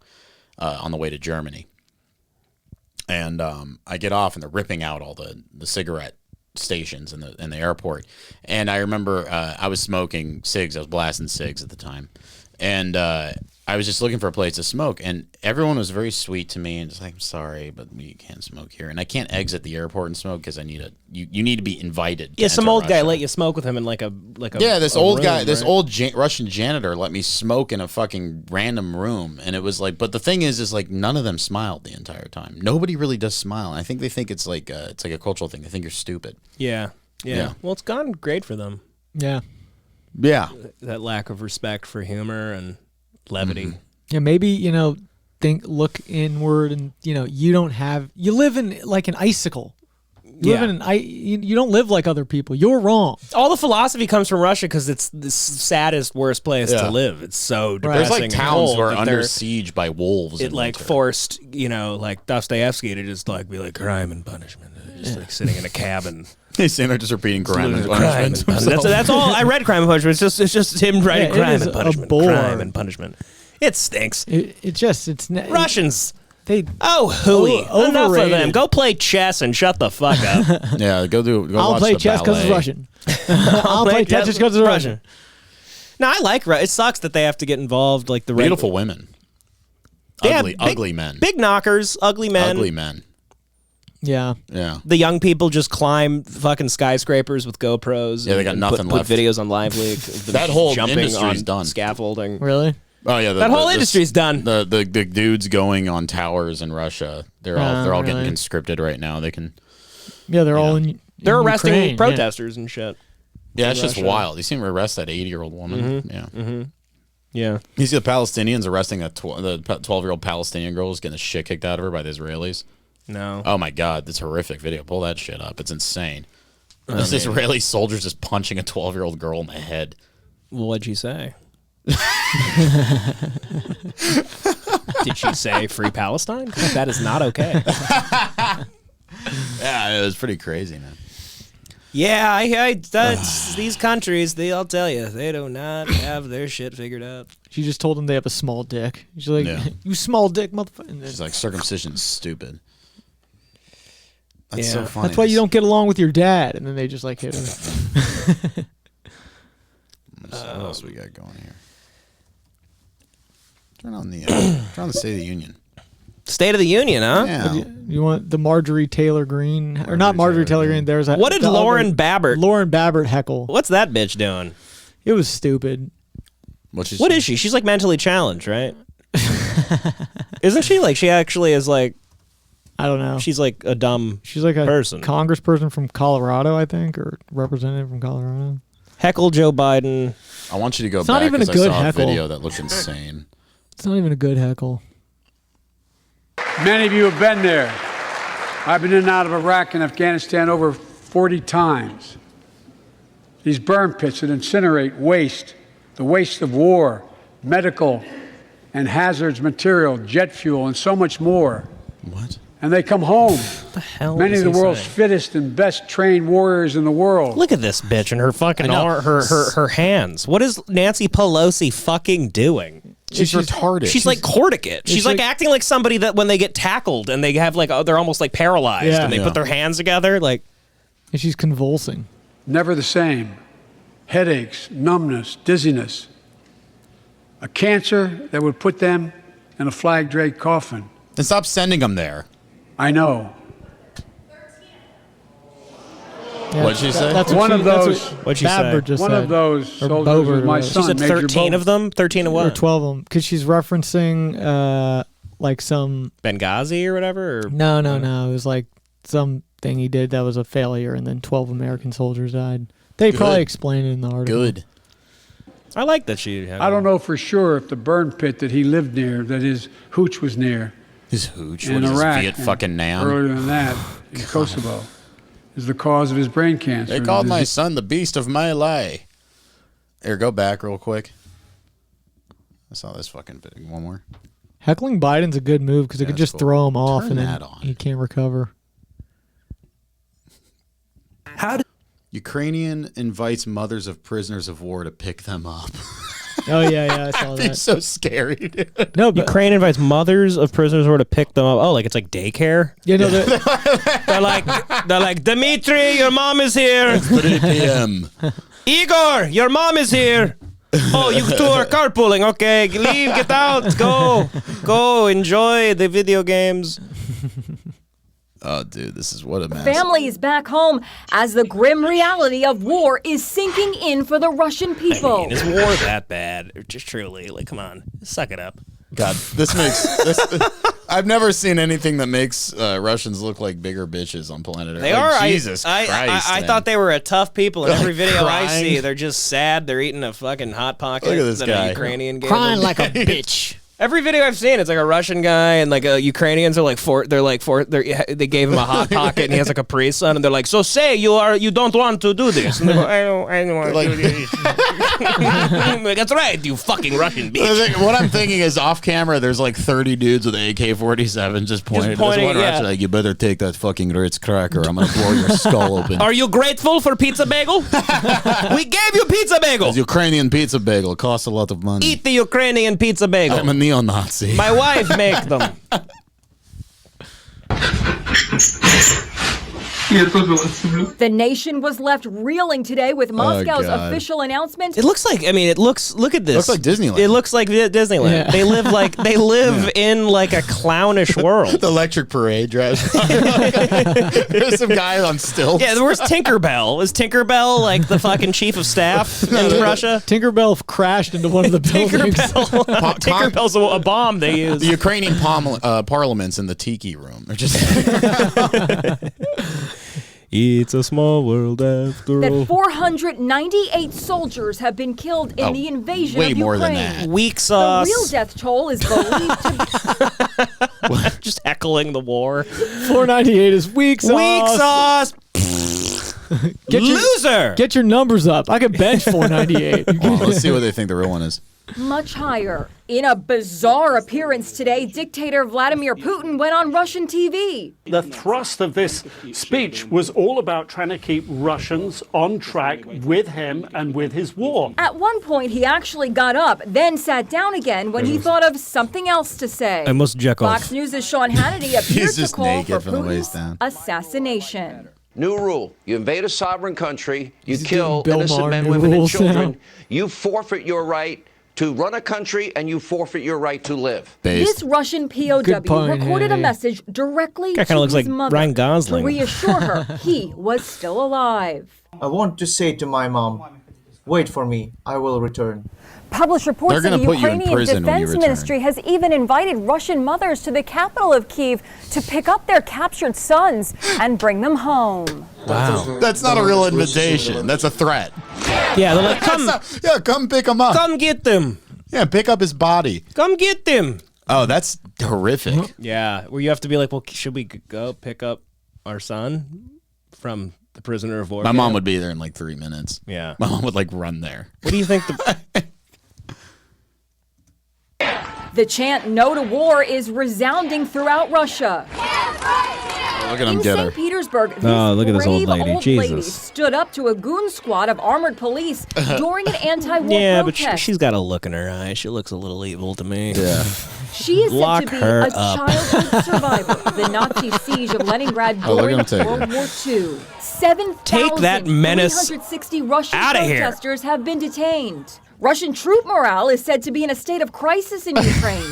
A: on the way to Germany. And I get off, and they're ripping out all the cigarette stations in the airport. And I remember I was smoking cigs. I was blasting cigs at the time. And I was just looking for a place to smoke, and everyone was very sweet to me and just like, I'm sorry, but we can't smoke here. And I can't exit the airport and smoke because I need you need to be invited.
B: Yeah,
A: to
B: some
A: enter
B: old guy
A: Russia.
B: let you smoke with him in like a
A: Yeah, this old
B: room,
A: guy, this
B: right?
A: old Russian janitor let me smoke in a fucking random room, and it was like, but the thing is like none of them smiled the entire time. Nobody really does smile. I think they think it's like a cultural thing. They think you're stupid.
B: Yeah. Well, it's gone great for them.
D: Yeah.
A: Yeah.
B: That lack of respect for humor and levity.
A: Mm-hmm.
D: Yeah, maybe, look inward and, you live in like an icicle. You live in you don't live like other people. You're wrong.
B: All the philosophy comes from Russia because it's the saddest, worst place to live. It's so depressing.
A: There's like
B: and
A: towns
B: cold
A: who are
B: that
A: under
B: they're-
A: siege by wolves.
B: It
A: in
B: like
A: winter.
B: forced, like Dostoevsky to just like be like crime and punishment, just like sitting in a cabin.
A: He's saying they're just repeating crime and
B: Crime
A: punishment.
B: and punishment. That's all. I read Crime and Punishment. It's just him writing Crime and Punishment. Crime and Punishment. It stinks.
D: It's
B: Russians.
D: They
B: hooey. Enough of them. Go play chess and shut the fuck up.
A: Yeah, go
D: I'll
A: watch
D: play
A: the
D: chess because it's
A: ballet.
D: Russian. I'll play Tetris because it's Russian.
B: No, I like it. Sucks that they have to get involved. Like the
A: Beautiful women. Ugly men.
B: Big knockers, ugly men.
A: Ugly men.
D: Yeah.
A: Yeah.
B: The young people just climb fucking skyscrapers with GoPros.
A: Yeah, they got
B: and
A: nothing
B: put
A: left.
B: videos on Live Leak. of them
A: That whole
B: jumping
A: industry's
B: on
A: done.
B: Scaffolding.
D: Really?
A: Oh yeah,
B: That whole industry's done.
A: The dudes going on towers in Russia, they're all getting
D: really?
A: conscripted right now. They can.
D: Yeah, they're all in.
B: They're arresting
D: Ukraine,
B: protesters and shit.
A: Yeah, it's just
B: Russia.
A: wild. You see him arrest that 80-year-old woman. Yeah.
B: Mm-hmm. Yeah.
A: You see the Palestinians arresting the 12-year-old Palestinian girl who's getting the shit kicked out of her by the Israelis.
B: No.
A: Oh my God, that's a horrific video. Pull that shit up. It's insane. This Israeli soldier's just punching a 12-year-old girl in the head.
B: Well, what'd she say? Did she say free Palestine? 'Cause that is not okay.
A: Yeah, it was pretty crazy, man.
B: Yeah, that's these countries. I'll tell you, they do not have their shit figured out.
D: She just told them they have a small dick. She's like,
A: Yeah.
D: "You small dick, motherfucker."
A: She's like, circumcision's stupid. That's
D: Yeah.
A: so funny.
D: That's why you don't get along with your dad. And then they just like hit her.
A: What else we got going here? Turn on the State of the Union.
B: State of the Union, huh?
A: Yeah.
D: You want the Marjorie Taylor Greene, or not Marjorie Taylor Greene? There's a.
B: What did Lauren
D: Babbert heckle?
B: What's that bitch doing?
D: It was stupid.
A: What
B: is she? She's like mentally challenged, right? Isn't she? Like she actually is like.
D: I don't know.
B: She's like a dumb.
D: She's like a
B: person.
D: congressperson from Colorado, I think, or representative from Colorado.
B: Heckle Joe Biden.
A: I want you to go
D: It's
A: back
D: not even a
A: 'cause
D: good
A: I saw
D: heckle.
A: a video that looked insane.
D: It's not even a good heckle.
L: Many of you have been there. I've been in and out of Iraq and Afghanistan over 40 times. These burn pits that incinerate waste, the waste of war, medical and hazards material, jet fuel, and so much more.
A: What?
L: And they come home.
B: What the hell?
L: Many
B: is
L: of the
B: he
L: world's
B: saying?
L: fittest and best trained warriors in the world.
B: Look at this bitch and her fucking her hands. What is Nancy Pelosi fucking doing?
A: She's retarded.
B: She's like Corticate. She's like acting like somebody that when they get tackled and they have like they're almost like paralyzed
D: Yeah.
B: and they
D: Yeah.
B: put their hands together like.
D: And she's convulsing.
L: Never the same. Headaches, numbness, dizziness. A cancer that would put them in a flag draped coffin.
A: Then stop sending them there.
L: I know.
D: Yeah,
A: What'd she say?
D: That's
L: One
D: what
L: of those.
B: What'd she
D: Babbert
B: say?
D: just
L: One
D: said.
L: of those
D: Or
L: soldiers
D: Boebert
L: was my
D: or
L: son.
B: She said
L: Major
B: 13 of them. 13 of
D: Or
B: what?
D: 12 of them. Because she's referencing like some.
B: Benghazi or whatever. Or?
D: No. It was like something he did that was a failure, and then 12 American soldiers died. They probably explained it in the article.
A: Good.
B: I like that she.
L: I don't know for sure if the burn pit that he lived near, that his hooch was near,
A: His hooch.
L: in
A: What is this,
L: Iraq,
A: Viet
L: and
A: fucking Nam?
L: earlier than that, in Kosovo, is the cause of his brain cancer.
A: They called my son the beast of my lie. Here, go back real quick. I saw this fucking video. One more.
D: Heckling Biden's a good move because it could just throw him off
A: Turn
D: and then
A: that on.
D: he can't recover.
A: Ukrainian invites mothers of prisoners of war to pick them up.
D: Oh, yeah, I saw
A: That'd be
D: that.
A: so scary, dude.
D: No, but
B: Ukraine invites mothers of prisoners who are to pick them up. Oh, like it's like daycare.
D: you know,
B: They're like Dimitri, your mom is here.
A: 3 p.m.
B: Igor, your mom is here. Oh, you two are carpooling. Okay, leave, get out, go, enjoy the video games.
A: Oh, dude, this is what a mess.
P: Families back home as the grim reality of war is sinking in for the Russian people.
B: I mean, is war that bad? Just truly, like, come on, suck it up.
A: God, this makes I've never seen anything that makes Russians look like bigger bitches on planet Earth.
B: They
A: Like,
B: are.
A: Jesus Christ.
B: I
A: man.
B: thought they were a tough people. In every video I
A: Crying.
B: see, they're just sad. They're eating a fucking hot pocket
A: Look at this
B: that
A: guy.
B: a Ukrainian gave
D: crying
B: them.
D: like a bitch.
B: Every video I've seen, it's like a Russian guy and like Ukrainians are like they gave him a hot pocket and he has a Capri Sun and they're like, so say you don't want to do this. And they go, I don't want to do this. Like, that's right, you fucking Russian bitch.
A: What I'm thinking is off camera, there's like 30 dudes with AK-47 just pointing at this one Russian, like, you better take that fucking Ritz cracker. I'm gonna blow your skull open.
B: Are you grateful for pizza bagel? We gave you pizza bagel.
A: The Ukrainian pizza bagel costs a lot of money.
B: Eat the Ukrainian pizza bagel.
A: I'm a neo-Nazi.
B: My wife make them.
P: The nation was left reeling today with Moscow's official announcement.
B: It looks like, look at this.
A: It looks like Disneyland.
B: It looks like Disneyland.
D: Yeah.
B: They live in like a clownish world.
A: The electric parade drives. There's some guy on stilts.
B: Yeah, where's Tinkerbell? Is Tinkerbell like the fucking chief of staff in Russia?
D: Tinkerbell crashed into one of the buildings.
B: Tinkerbell's a bomb they use.
A: The Ukrainian parliament's in the tiki room. They're just
B: It's a small world after all.
P: That 498 soldiers have been killed in the invasion
A: way
P: of
A: more
P: Ukraine.
A: than that.
B: Weak sauce.
P: The real death toll is believed to
B: Just echoing the war.
D: 498 is weak sauce.
B: Weak sauce. Loser.
D: Get your numbers up. I could bench 498.
A: Well, let's see what they think the real one is.
P: much higher. In a bizarre appearance today, dictator Vladimir Putin went on Russian TV.
Q: The thrust of this speech was all about trying to keep Russians on track with him and with his war.
P: At one point, he actually got up, then sat down again when he thought of something else to say.
B: I must jack off.
P: Fox News' Sean Hannity appeared to call for
A: from the waist
P: Putin's
A: down.
P: assassination.
R: New rule. You invade a sovereign country, you
D: He's
R: kill
D: doing Bill
R: innocent
D: Maher
R: men,
D: new
R: women, and
D: rules
R: children.
D: now.
R: You forfeit your right to run a country, and you forfeit your right to live.
P: This Russian POW recorded a message directly
B: Guy
P: to
B: kinda looks
P: his
B: like
P: mother
B: Ryan Gosling.
P: to reassure her he was still alive.
S: I want to say to my mom, wait for me, I will return.
P: Published reports
A: They're
P: that the
A: gonna put you in
P: Ukrainian
A: prison when you
P: Defense
A: return.
P: Ministry has even invited Russian mothers to the capital of Kyiv to pick up their captured sons and bring them home.
A: Wow. That's not a real invitation. That's a threat.
B: Yeah, they're like, come.
A: Come pick him up.
B: Come get them.
A: Yeah, pick up his body.
B: Come get them.
A: Oh, that's horrific.
B: Yeah, where you have to be like, well, should we go pick up our son from the prisoner of war?
A: My mom would be there in like 3 minutes.
B: Yeah.
A: My mom would like run there.
B: What do you think the...
P: The chant "No to War" is resounding throughout Russia.
A: Look at him
P: In
A: get her.
P: St. Petersburg, this
B: Oh, look at this old
P: brave
B: lady.
P: old lady
B: Jesus.
P: stood up to a goon squad of armored police during an anti-war
B: Yeah, but
P: protest.
B: she's got a look in her eye. She looks a little evil to me.
A: Yeah.
P: She is
B: Lock
P: said to be
B: her
P: a
B: up.
P: childhood survivor of the Nazi siege of Leningrad
A: Oh, look at
P: during
A: him take
P: World
A: her.
P: War II. 7,360
B: that menace
P: Russian
B: outta here.
P: protesters have been detained. Russian troop morale is said to be in a state of crisis in Ukraine.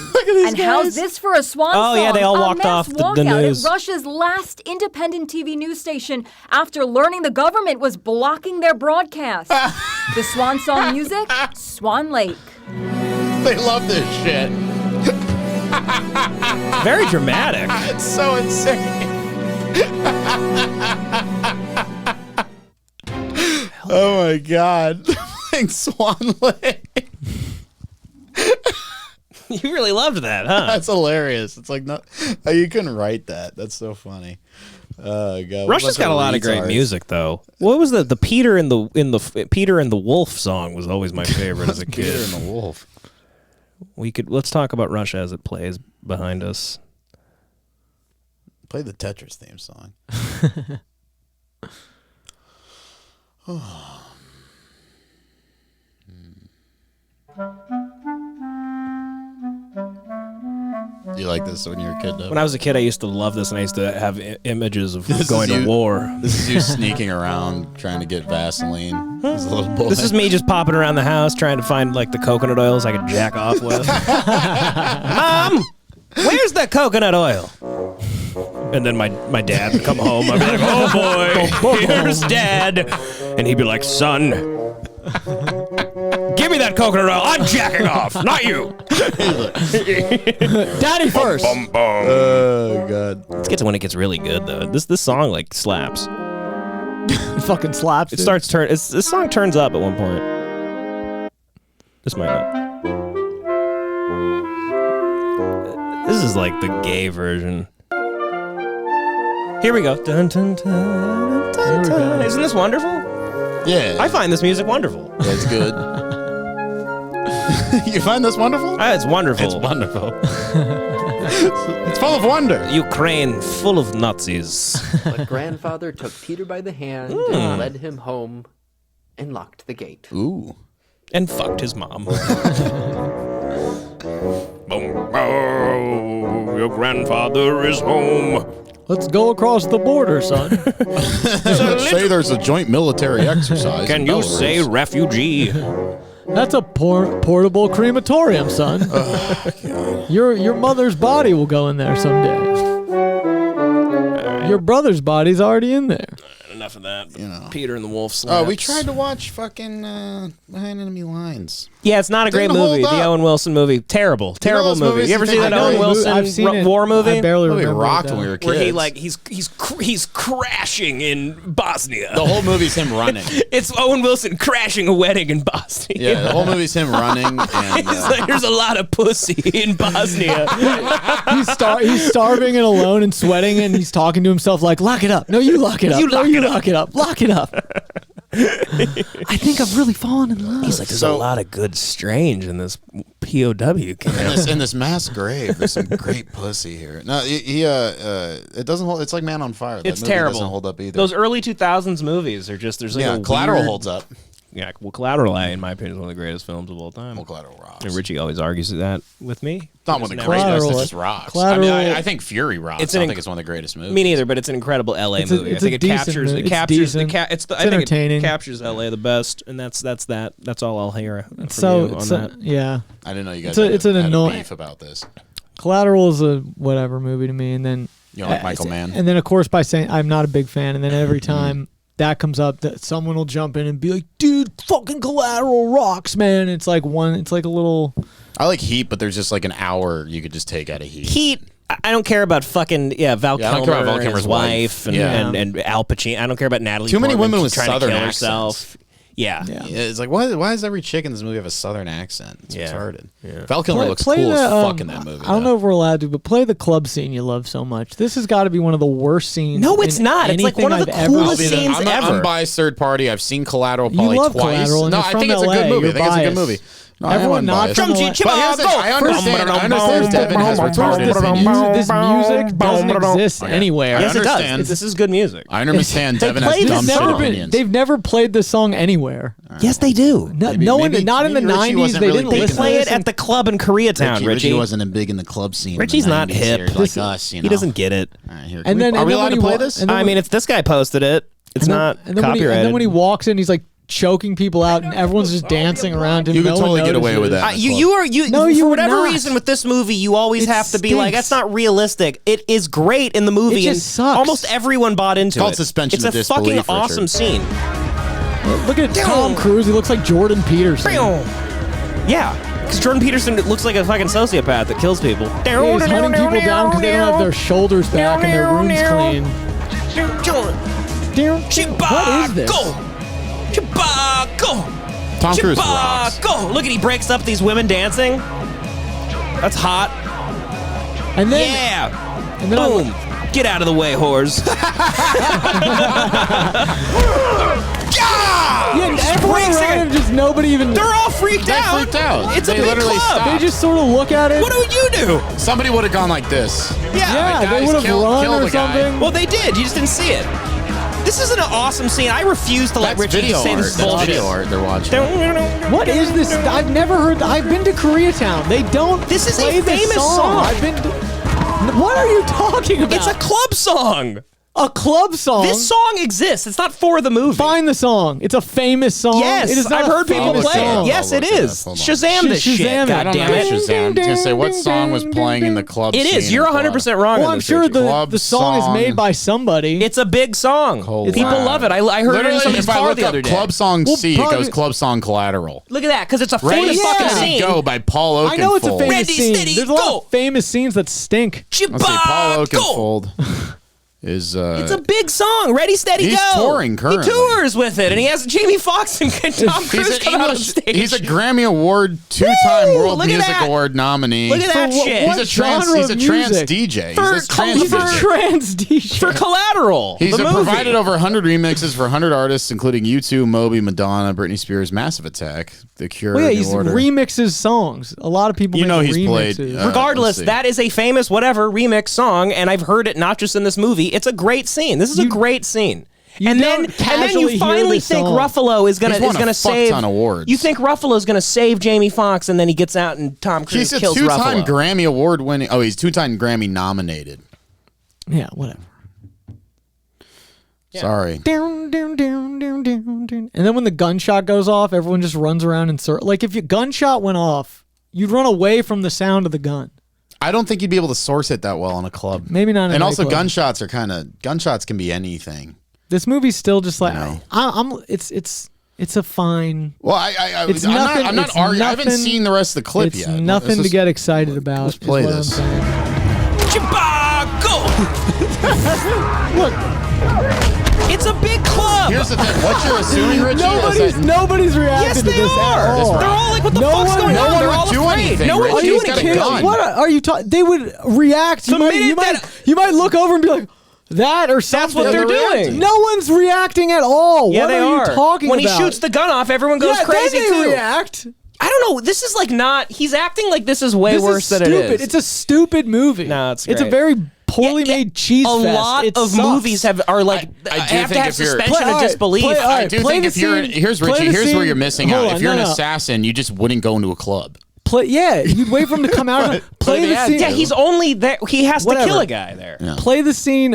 P: And how's this for a swan
B: Oh,
P: song?
B: yeah, they all
P: A
B: walked
P: mass
B: off the
P: walkout
B: news.
P: at Russia's last independent TV news station after learning the government was blocking their broadcast. The swan song music? Swan Lake.
A: They love this shit.
B: Very dramatic.
A: It's so insane. Oh my god. Playing Swan Lake.
B: You really loved that, huh?
A: That's hilarious. It's like not you couldn't write that. That's so funny. Oh god.
B: Russia's got a lot of great music, though. What was the Peter and the Peter and the Wolf song was always my favorite as a kid.
A: Peter and the Wolf.
B: Let's talk about Russia as it plays behind us.
A: Play the Tetris theme song. Do you like this when you were a kid, though?
B: When I was a kid, I used to love this, and I used to have images of
A: This
B: going
A: is
B: to
A: you-
B: war.
A: This is you sneaking around trying to get Vaseline as a little boy.
B: This is me just popping around the house trying to find like the coconut oils I could jack off with. Mom, where's the coconut oil? And then my dad would come home. I'd be like, oh boy, here's Dad. And he'd be like, son, give me that coconut oil. I'm jacking off, not you.
D: Daddy first.
A: Oh god.
B: Let's get to when it gets really good though. This song like slaps.
D: It fucking slaps.
B: It starts turn. This song turns up at one point. This might not. This is like the gay version. Here we go. Dun, dun, dun, dun, dun. Isn't this wonderful?
A: Yeah.
B: I find this music wonderful.
A: That's good. You find this wonderful?
B: It's wonderful.
A: It's wonderful. It's full of wonder.
B: Ukraine, full of Nazis.
T: But grandfather took Peter by the hand and led him home and locked the gate.
A: Ooh.
B: And fucked his mom. Your grandfather is home.
D: Let's go across the border, son.
A: Say there's a joint military exercise.
B: Can you say refugee?
D: That's a portable crematorium, son. Your mother's body will go in there someday. Your brother's body's already in there.
B: Enough of that.
A: You know.
B: Peter and the Wolf slaps.
A: Oh, we tried to watch fucking Behind Enemy Lines.
B: Yeah, it's not a great
A: Didn't
B: movie.
A: hold
B: The
A: up.
B: Owen Wilson movie. Terrible. Terrible
A: those
B: movie.
A: movies
B: You ever
A: you
B: see
A: think
B: that
A: I
B: Owen
A: know?
B: Wilson
D: I've seen it.
B: war movie?
D: I barely
A: We
D: remember
A: rocked
D: that.
A: when we were kids.
B: Where he like he's crashing in Bosnia.
A: The whole movie's him running.
B: It's Owen Wilson crashing a wedding in Bosnia.
A: Yeah, the whole movie's him running. And,
B: It's like, there's a lot of pussy in Bosnia.
D: He's starving and alone and sweating, and he's talking to himself like, "Lock it up. No, you lock it up.
B: You
D: no,
B: lock
D: you
B: it up.
D: lock it up. Lock it up." I think I've really fallen in love.
B: He's like, there's a lot of good strange in this POW camp.
A: in this mass grave, there's some great pussy here. No, it doesn't hold. It's like Man on Fire. That
B: It's
A: movie
B: terrible.
A: Doesn't hold up either.
B: Those early 2000s movies are just there's like a
A: Collateral
B: weird-
A: holds up.
B: Yeah, well, Collateral, in my opinion, is one of the greatest films of all time.
A: Well, Collateral rocks.
B: And Richie always argues that with me.
A: Not one of the
B: It's
A: greatest.
D: Collateral-
A: It just rocks.
D: Collateral-
A: I mean, I think Fury rocks.
B: It's
A: I
B: an
A: don't think it's one of the greatest movies.
B: Me neither, but it's an incredible LA movie. I
D: it's
B: think
D: a
B: it
D: decent
B: captures
D: movie.
B: it
D: It's
B: captures
D: decent.
B: I
D: It's
B: think
D: entertaining.
B: it captures LA the best, and that's that. That's all I'll hear from
D: So,
B: you on
D: so
B: that.
D: yeah,
A: I didn't know you guys
D: it's an
A: had a
D: annoying
A: beef about this.
D: Collateral is a whatever movie to me, and then
A: You don't like Michael Mann?
D: and then of course by saying I'm not a big fan, and then every time that comes up, that someone will jump in and be like, "Dude, fucking Collateral rocks, man!" It's like a little.
A: I like Heat, but there's just like an hour you could just take out of Heat.
B: Heat. I don't care about fucking Val
A: Yeah, I don't
B: Kilmer
A: care about Val
B: and
A: Kilmer's
B: his wife and,
A: Yeah.
B: and Al Pacino. I don't care about Natalie.
A: Too many
B: Portman
A: women with
B: trying
A: Southern
B: to kill
A: accents.
B: herself. Yeah.
A: It's like why does every chick in this movie have a Southern accent? It's retarded.
B: Yeah.
A: Val Kilmer looks cool as fuck in that movie.
D: I don't know if we're allowed to, but play the club scene you love so much. This has got to be one of the worst scenes.
B: No, it's
D: in
B: not. It's like one of the
D: anything I've ever
B: coolest
D: seen.
B: scenes
A: I'm
B: ever.
A: unbiased third party. I've seen Collateral
D: You
A: probably
D: love
A: twice.
D: Collateral, and
A: No,
D: you're
A: I
D: from
A: think it's a
D: LA.
A: good movie.
D: You're
A: I think it's a good
D: biased.
A: movie. No, I am
D: Everyone not
A: unbiased.
D: from
A: But
D: LA.
A: here's the thing, I understand Devin has retarded
D: This music doesn't exist anywhere.
B: Yes, it does.
A: understand.
B: This is good music.
A: I understand
B: They
A: Devin
B: played
A: has
B: this
A: dumb shit
B: song.
A: opinions.
D: They've never played this song anywhere.
B: Yes, they do.
D: No,
A: Maybe-
D: no one,
A: maybe-
D: not in the
A: maybe Richie
D: 90s.
A: wasn't
D: They
A: really
D: didn't
A: big
D: listen
A: in
B: Play
D: to
B: it
D: this.
B: at the club in Koreatown,
A: Richie wasn't big in the club scene.
B: Richie's
A: in the
B: not
A: 90s
B: hip.
A: here, like us, you know.
B: He doesn't get it.
A: All right, here.
D: And then-
A: Are
D: and
A: we
D: then
A: allowed
D: when
A: to
D: he
A: play
D: wa-
A: this?
D: and then
B: I mean, if this guy posted it, it's not
D: and then
B: copyrighted.
D: and then when he walks in, he's like choking people out, and everyone's just dancing around him.
A: You could
D: no one
A: totally get away with
D: notices.
A: that.
B: No,
D: you
B: for
D: would
B: whatever
D: not.
B: reason with this movie, you always
D: It
B: have to be like,
D: stinks.
B: that's not realistic. It is great in the movie,
D: It
B: and
D: just sucks.
B: almost everyone bought into
A: It's called
B: it.
A: suspension
B: it's
A: of
B: a fucking
A: disbelief,
B: awesome
A: Richard.
B: scene.
D: Look at Tom Cruise. He looks like Jordan Peterson.
B: Yeah, because Jordan Peterson looks like a fucking sociopath that kills people.
D: Yeah, he's hunting people down because they don't have their shoulders back and their rooms clean. What is this?
A: Tom Cruise rocks.
B: Go! Look at he breaks up these women dancing. That's hot.
D: And then,
B: Yeah.
D: and then
B: Boom. Get out of the way, whores.
D: Yeah, and everyone
B: breaks
D: around
B: it.
D: him, just nobody even.
B: They're all freaked out.
A: freaked out.
B: It's
A: They
B: a big
A: literally
B: club.
A: stopped.
D: They just sort of look at it.
B: What would you do?
A: Somebody would have gone like this.
D: Yeah, they
A: guys,
D: would have
A: kill
D: run
A: the
D: or
A: guy.
D: something.
B: Well, they did. You just didn't see it. This is an awesome scene. I refuse to let
A: That's
B: Richie
A: video
B: say
A: art.
B: this is
A: That's
B: bullshit.
A: video art they're watching.
D: What is this? I've never heard. I've been to Koreatown. They don't.
B: This is a
D: play this
B: famous
D: song.
B: song.
D: I've been. What are you talking about?
B: It's a club song.
D: A club song.
B: This song exists. It's not for the movie.
D: Find the song. It's a famous song.
B: Yes,
D: it is not
B: I've
D: a
B: heard people
D: famous
B: play
D: song.
B: it. Yes, it is.
A: Hold on.
B: Shazam this shit.
D: Shazam it.
A: I don't know
B: Goddammit.
A: Shazam. I was gonna say what song was playing in the club.
B: It is.
A: scene
B: You're
A: in
B: 100% wrong.
D: Well,
B: on
D: I'm
B: this,
D: sure
B: Richard.
A: Club
D: the song is
A: song.
D: made by somebody.
B: It's a big song. People love it. I heard it in
A: Literally,
B: somebody's
A: if I
B: car
A: look
B: the
A: up
B: other day.
A: club song
D: Well,
A: C, it
D: probably-
A: goes club song Collateral.
B: Look at that, because it's a
A: Ready,
B: famous
D: yeah.
B: fucking
A: Steady,
B: scene.
A: Go by Paul Oakenfold.
D: I know it's a famous
B: Ready,
D: scene.
B: steady,
D: There's a lot
B: go.
D: of famous scenes that stink.
A: Let's see, Paul
B: Go.
A: Oakenfold. is
B: it's a big song. Ready, steady,
A: he's
B: go.
A: He's touring currently.
B: He tours with it, and he has Jamie Foxx and Tom Cruise come out on stage.
A: He's a Grammy Award, 2-time World Music Award nominee.
B: Look at that shit.
A: He's a trans DJ.
B: He's a trans DJ. For Collateral.
A: He's
B: the
A: provided over 100 remixes for 100 artists, including U2, Moby, Madonna, Britney Spears, Massive Attack, The Cure,
D: Well, yeah,
A: New
D: he's
A: Order.
D: remixes songs. A lot of people
A: You
D: make
A: know he's
D: remixes.
A: played,
B: Regardless, that is a famous whatever remix song, and I've heard it not just in this movie. It's a great scene. This is a great scene. And then you finally think Ruffalo is gonna save.
A: Ton of awards.
B: You think Ruffalo's gonna save Jamie Foxx, and then he gets out and Tom Cruise
A: He's
B: kills
A: a two-time
B: Ruffalo.
A: Grammy Award winning. Oh, he's 2-time Grammy nominated.
D: Yeah, whatever.
A: Sorry.
D: Down, down, down, down, down, down. And then when the gunshot goes off, everyone just runs around in circles. Like if your gunshot went off, you'd run away from the sound of the gun.
A: I don't think you'd be able to source it that well in a club.
D: Maybe not in
A: And
D: a
A: also,
D: club.
A: gunshots can be anything.
D: This movie's still just like it's a fine.
A: Well, I'm not arguing. I haven't seen the rest of the clip
D: it's
A: yet.
D: Nothing to get excited about.
A: Let's play this.
B: Look, it's a big club.
A: Here's the thing. What you're assuming, Richie,
D: nobody's reacting
B: Yes,
D: to
B: they
D: this
B: are.
D: at all.
B: They're all like, "What the fuck's going on?" They're all afraid. No one's doing anything.
D: What are you talking? They would react. You might look over and be like, that or something.
B: That's what they're doing.
D: No one's reacting at all.
B: Yeah,
D: what
B: they
D: are you talking
B: when
D: about?
B: he shoots the gun off, everyone goes crazy
D: then they
B: too.
D: react.
B: I don't know. This is like not. He's acting like this is way worse than it is.
D: It's a stupid movie.
B: No, it's
D: a
B: great.
D: very poorly made cheese fest.
B: A lot
D: It
B: of
D: sucks.
B: movies are like have to have suspension of disbelief.
A: I do think if you're here's Richie, here's where you're missing out. If you're an
D: assassin.
A: assassin, you just wouldn't go into a club.
D: You'd wait for him to come out. Play the scene.
B: Yeah, he's only there. He has to kill a guy there.
A: Yeah.
D: Play the scene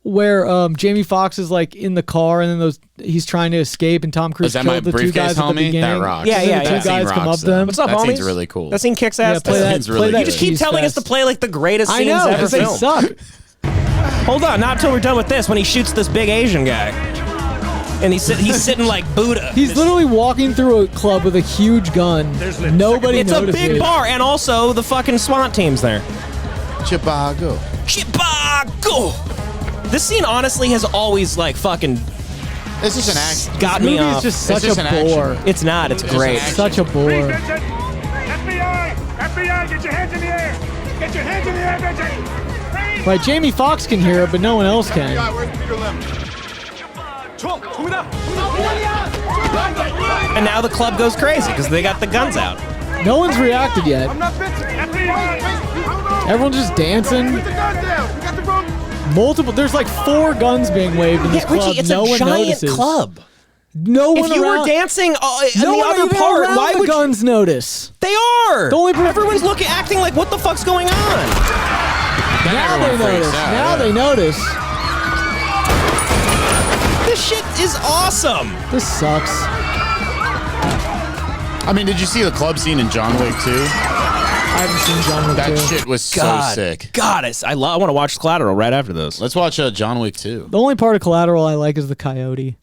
D: where Jamie Foxx is like in the car and then he's trying to escape and Tom Cruise
A: Is that my
D: killed the two
A: briefcase,
D: guys at the
A: homie?
D: beginning.
A: That rocks.
B: Yeah, yeah,
D: The
B: yeah.
D: two guys come up to them.
B: What's up,
A: That
B: homies?
A: scene's really cool.
B: That scene kicks ass.
D: play that
A: scene's really
B: You just keep
D: cheese
B: telling us to
D: fest.
B: play like the greatest
D: I
B: scenes
D: know,
B: ever
D: because they
B: filmed.
D: suck.
B: Hold on, not until we're done with this when he shoots this big Asian guy. And he's sitting like Buddha.
D: He's literally walking through a club with a huge gun. Nobody
B: It's
D: notices.
B: a big bar, and also the fucking SWAT team's there.
A: Chibago.
B: This scene honestly has always like fucking
A: This is an action.
B: got
D: This
B: me
D: movie
B: off.
D: is just
A: It's
D: such
A: just
D: a
A: an action.
D: bore.
B: It's not. It's great.
D: Such a bore.
M: FBI! FBI, get your hands in the air! Get your hands in the air, bitch!
D: Right, Jamie Foxx can hear it, but no one else can.
B: And now the club goes crazy because they got the guns out.
D: No one's reacted yet. Everyone's just dancing. There's like 4 guns being waved in this
B: Yeah,
D: club.
B: Richie, it's
D: no
B: a
D: one
B: giant
D: notices.
B: club.
D: No one
B: If you
D: around.
B: were dancing in
D: no
B: the
D: one
B: other
D: even
B: part,
D: around
B: why
D: the
B: would
D: guns notice?
B: They are. Everyone's acting like, what the fuck's going on?
D: Now they notice. Now they notice.
B: This shit is awesome.
D: This sucks.
A: I mean, did you see the club scene in John Wick 2?
D: I haven't seen John Wick 2.
A: That shit was so sick.
B: God, I want to watch Collateral right after this.
A: Let's watch John Wick 2.
D: The only part of Collateral I like is the coyote.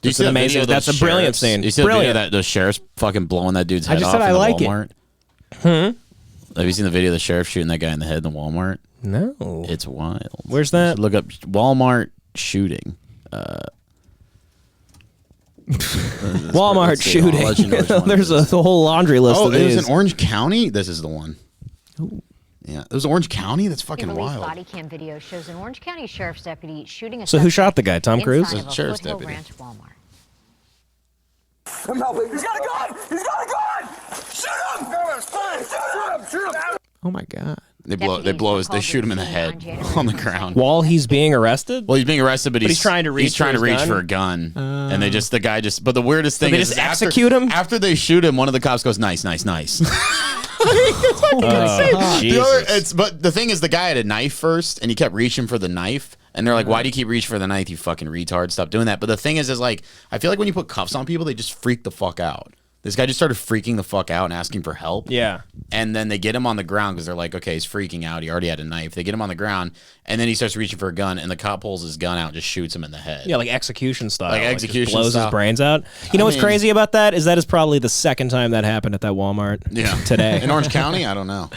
A: Do you see the
B: amazing.
A: video of
B: That's
A: those
B: a brilliant
A: sheriffs?
B: scene.
A: You see the video that the sheriff's fucking blowing that dude's head
D: just
A: off
D: said
A: in
D: I
A: the
D: like it.
A: Walmart? Have you seen the video of the sheriff shooting that guy in the head in the Walmart?
B: No.
A: It's wild.
B: Where's that?
A: Look up Walmart shooting.
B: Walmart shooting.
A: I'll let you know which one
B: There's
A: it is.
B: a whole laundry list
A: Oh,
B: of
A: it was
B: these.
A: in Orange County? This is the one. Yeah, it was Orange County? That's fucking
U: The released
A: wild.
U: body cam video shows an Orange County sheriff's deputy shooting a
B: So who shot the guy? Tom
U: inside
B: Cruise?
U: of a
A: Sheriff's
U: Foothill
A: deputy.
U: Ranch Walmart.
M: I'm helping. He's got a gun! He's got a gun! Shoot him! Shoot him!
D: Oh my god.
A: They shoot him in the head on the ground.
B: While he's being arrested?
A: Well, he's being arrested, but he's
B: trying to reach
A: for
B: his
A: a gun. And the guy just, but the weirdest thing
B: they
A: is
B: just
A: after-
B: execute him?
A: After they shoot him, one of the cops goes, nice, nice, nice. But the thing is, the guy had a knife first, and he kept reaching for the knife. And they're like, why do you keep reaching for the knife, you fucking retard? Stop doing that. But the thing is like, I feel like when you put cuffs on people, they just freak the fuck out. This guy just started freaking the fuck out and asking for help.
B: Yeah.
A: And then they get him on the ground because they're like, okay, he's freaking out. He already had a knife. They get him on the ground, and then he starts reaching for a gun, and the cop pulls his gun out and just shoots him in the head.
B: Yeah, like execution style.
A: Like
B: just
A: execution
B: blows
A: style.
B: his brains out. You know what's crazy about that is probably the second time that happened at that Walmart.
A: Yeah.
B: Today.
A: In Orange County? I don't know.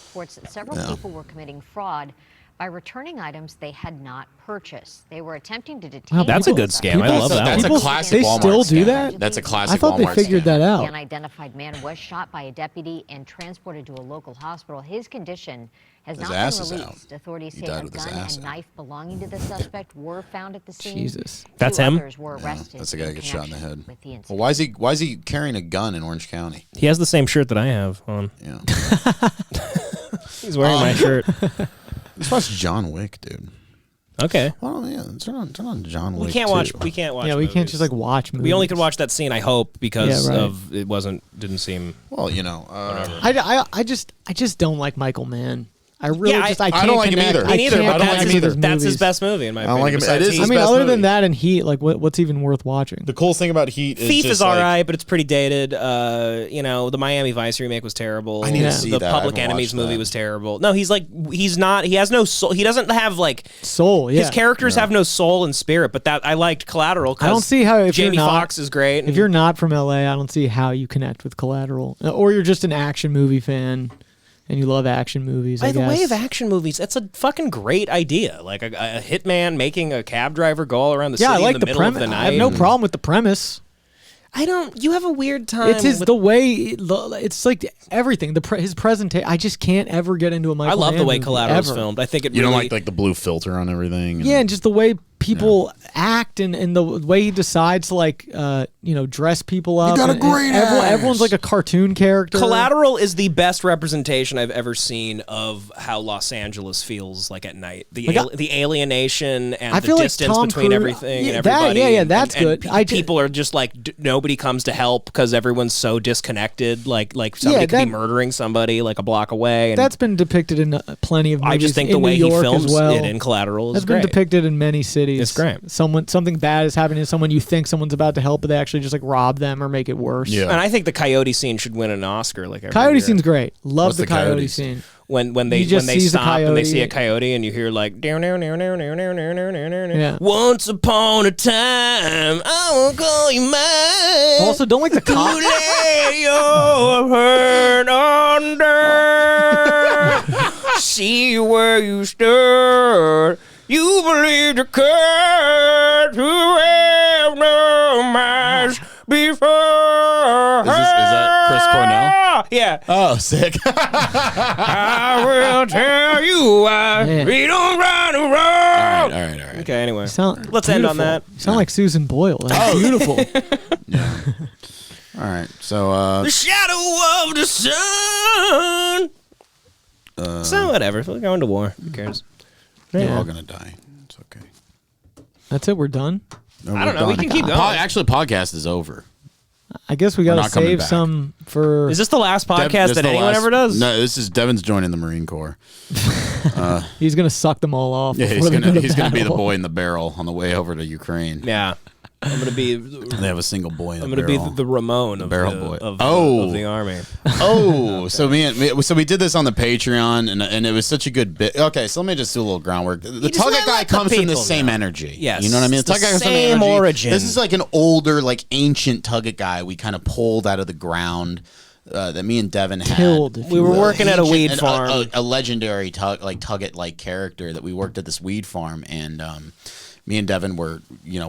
U: Reports that several people were committing fraud by returning items they had not purchased. They were attempting to detain.
B: Wow, that's a good scam. I love that.
A: That's a classic
D: They
A: Walmart
D: still do
A: scam.
D: that?
A: That's a classic
D: I thought
A: Walmart
D: they figured
A: scam.
D: that
U: The
D: out.
U: unidentified man was shot by a deputy and transported to a local hospital. His condition has
A: His
U: not
A: ass
U: been
A: is
U: released.
A: out.
U: Authorities
A: He
U: say
A: died
U: a
A: with his
U: gun
A: ass
U: and
A: out.
U: knife belonging to the suspect were found at the scene.
D: Jesus.
B: That's
U: Two
B: him?
U: others were arrested.
A: That's the guy that gets shot in the
U: connection
A: head.
U: with the incident.
A: Well, why is he carrying a gun in Orange County?
B: He has the same shirt that I have on.
A: Yeah.
B: He's wearing my shirt.
A: Let's watch John Wick, dude.
B: Okay.
A: Well, yeah, turn on John Wick.
B: We can't watch. We can't watch.
D: Yeah, we can't
B: movies.
D: just like watch movies.
B: We only could watch that scene. I hope because
D: Yeah, right.
B: of it didn't seem.
A: Well, you know,
D: I just don't like Michael Mann. I really
B: Yeah,
D: I
B: I
D: can't
A: don't like him
D: connect.
A: either.
B: Me neither.
D: can't
B: But
D: connect with his
B: that's his
D: movies.
B: best movie in my
A: I don't
B: opinion.
A: like him. It
B: besides
A: is
B: Heat.
A: his
D: I mean,
A: best
D: other
A: movie.
D: than that and Heat, like what's even worth watching?
A: The cool thing about Heat is
B: Thief
A: just
B: is
A: like,
B: alright, but it's pretty dated. You know, the Miami Vice remake was terrible.
A: I need to see
B: the
A: that. I
B: Public
A: haven't
B: Enemies
A: watched
B: movie
A: that.
B: was terrible. No, he's not. He has no soul. He doesn't have like
D: Soul. Yeah.
B: his characters have no soul and spirit. But that I liked Collateral.
D: I don't see how if
B: Jamie
D: you're not,
B: Foxx is great.
D: If you're not from LA, I don't see how you connect with Collateral, or you're just an action movie fan and you love action movies.
B: By
D: I
B: the
D: guess.
B: way of action movies, that's a fucking great idea. Like a hitman making a cab driver go all around the
D: yeah,
B: city
D: I like
B: in the middle of
D: premise.
B: the night.
D: I have no problem with the premise.
B: I don't. You have a weird time.
D: It's
B: with,
D: the way. It's like everything. His presentation. I just can't ever get into a Michael.
B: I love the
D: Mann
B: way
D: movie,
B: Collateral's
D: ever.
B: filmed. I think it
A: You
B: really,
A: don't like the blue filter on everything.
D: Yeah, and just the way people act and the way he decides to like dress people up.
A: got a
D: and
A: great
D: everyone's
A: ass.
D: like a cartoon character.
B: Collateral is the best representation I've ever seen of how Los Angeles feels like at night. The the alienation and
D: I
B: the
D: feel like
B: distance
D: Tom
B: between
D: Cruise-
B: everything
D: yeah,
B: and
D: that-
B: everybody.
D: yeah,
B: and-
D: that's
B: and
D: good.
B: People are just like nobody comes to help because everyone's so disconnected. Like somebody could be murdering somebody like a block away. And
D: That's been depicted in plenty of movies.
B: I just think
D: in
B: the way
D: New
B: he
D: York
B: films
D: as well.
B: it in Collateral is
D: That's
B: great.
D: been depicted in many cities.
B: It's great.
D: Something bad is happening to someone. You think someone's about to help, but they actually just like rob them or make it worse.
A: Yeah.
B: And I think the coyote scene should win an Oscar. Like every
D: Coyote
B: year.
D: scene's great. Love
A: What's
D: the
A: the coyote
D: coyote
A: scene?
D: scene.
B: When
D: He
B: they
D: just sees a
B: stop and they see a
D: coyote.
B: coyote and you hear like
D: Yeah.
B: once upon a time I will call you mine.
D: Also, don't like the
B: to
D: cop.
B: lay your head under. See where you stood. You believe the curse. You have no minds before.
A: Is that Chris Cornell?
B: Yeah.
A: Oh, sick.
B: I will tell you why
D: Man.
B: we don't run around.
A: All right.
B: Okay, anyway.
D: Let's
B: end on that.
D: You sound like Susan Boyle. That's beautiful.
A: All right. So
B: The shadow of the sun. So whatever. We're going to war. Who cares?
A: we're
D: Yeah.
A: all gonna die. It's okay.
D: That's it. We're done.
A: No,
B: I
A: we're
B: don't know. We
A: done.
B: can keep going.
A: Actually, podcast is over.
D: I guess we
A: We're
D: got to
A: not coming
D: save
A: back.
D: some for.
B: Is this the last
A: Dev-
B: podcast
A: this
B: that
A: the
B: anyone
A: last-
B: ever does?
A: No, this is Devin's joining the Marine Corps.
D: He's gonna suck them all off.
A: Yeah,
D: before they go to
A: he's gonna be the
D: battle.
A: boy in the barrel on the way over to Ukraine.
B: Yeah. I'm going to be...
A: They have a single boy in the
B: I'm going to
A: barrel.
B: be the Ramon of
A: barrel
B: the,
A: boy.
B: of,
A: Oh.
B: of the army.
A: Oh, so we did this on the Patreon, and it was such a good bit. Okay, so let me just do a little groundwork. The
B: just
A: Tugget
B: let
A: guy
B: the
A: comes from the
B: people
A: same
B: know.
A: energy.
B: Yes,
A: You know what I mean?
B: it's the
A: Tugget guy comes from
B: same
A: energy.
B: origin.
A: This is like an older, like ancient Tugget guy we kind of pulled out of the ground. That me and Devin had.
D: Killed, if
B: We
D: you
B: were
D: will.
B: working at a weed
A: And
B: farm.
A: a legendary Tugget-like character that we worked at this weed farm, and me and Devin were,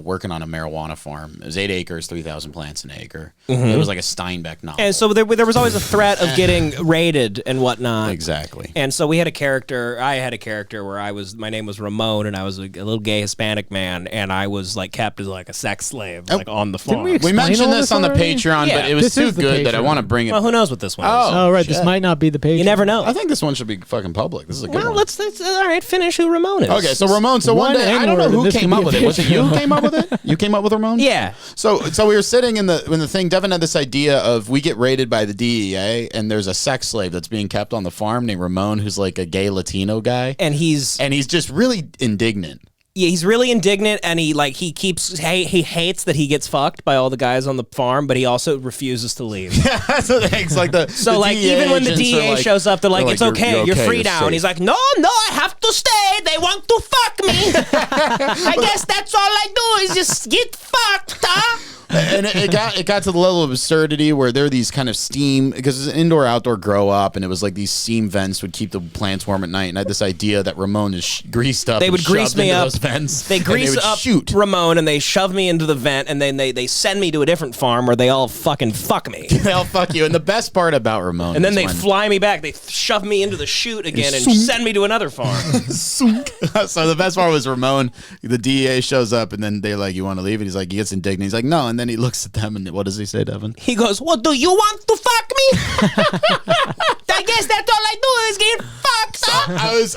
A: working on a marijuana farm. It was 8 acres, 3,000 plants an acre. It was like a Steinbeck novel.
B: And so there was always a threat of getting raided and whatnot.
A: Exactly.
B: And so we had a character. I had a character where my name was Ramon, and I was a little gay Hispanic man, and I was like kept as like a sex slave, like on the farm.
D: we
A: We
D: explain
A: mentioned
D: all
A: this
D: this
A: on the
D: already?
A: Patreon,
B: Yeah.
A: but it was
D: This
A: too
D: is the
A: good that I
D: Patreon.
A: want to bring it.
B: Well, who knows what this one is?
D: Oh, right. This
A: shit.
D: might not be the page.
B: You never know.
A: I think this one should be fucking public. This is a good
B: Well,
A: one.
B: let's all right. Finish who Ramon is.
A: Okay, so Ramon. So one
D: One
A: day, I don't
D: N-word
A: know
D: and
A: who
D: this
A: came
D: could
A: up
D: be
A: with
D: a
A: it. Was it you who came up with it? You came up with Ramon?
B: Yeah.
A: So we were sitting in the thing. Devin had this idea of we get raided by the DEA, and there's a sex slave that's being kept on the farm named Ramon, who's like a gay Latino guy,
B: And he's
A: just really indignant.
B: Yeah, he's really indignant, and he hates that he gets fucked by all the guys on the farm, but he also refuses to leave.
A: So thanks, like the
B: So
A: the
B: like
A: DEA
B: even when the
A: agents are
B: DEA
A: like-
B: shows up, they're like, "It's okay, you're free now."
A: safe.
B: And he's like, "No, I have to stay. They want to fuck me. I guess that's all I do is just get fucked, huh?"
A: and it got to the level of absurdity where there are these kind of steam, because it's an indoor-outdoor grow-up, and it was like these steam vents would keep the plants warm at night, and I had this idea that Ramon is greased up.
B: They would grease me up.
A: Those vents,
B: they grease up
A: shoot
B: Ramon, and they shove me into the vent, and then they send me to a different farm where they all fucking fuck me.
A: They all fuck you. And the best part about Ramon,
B: and then they fly me back. They shove me into the chute again and send me to another farm.
A: So the best part was Ramon. The DEA shows up, and then they're like, "You want to leave?" And he's like, he gets indignant. He's like, "No." And then he looks at them, and what does he say, Devan?
B: He goes, "Well, do you want to fuck me?" I guess that's all I do is get fucked.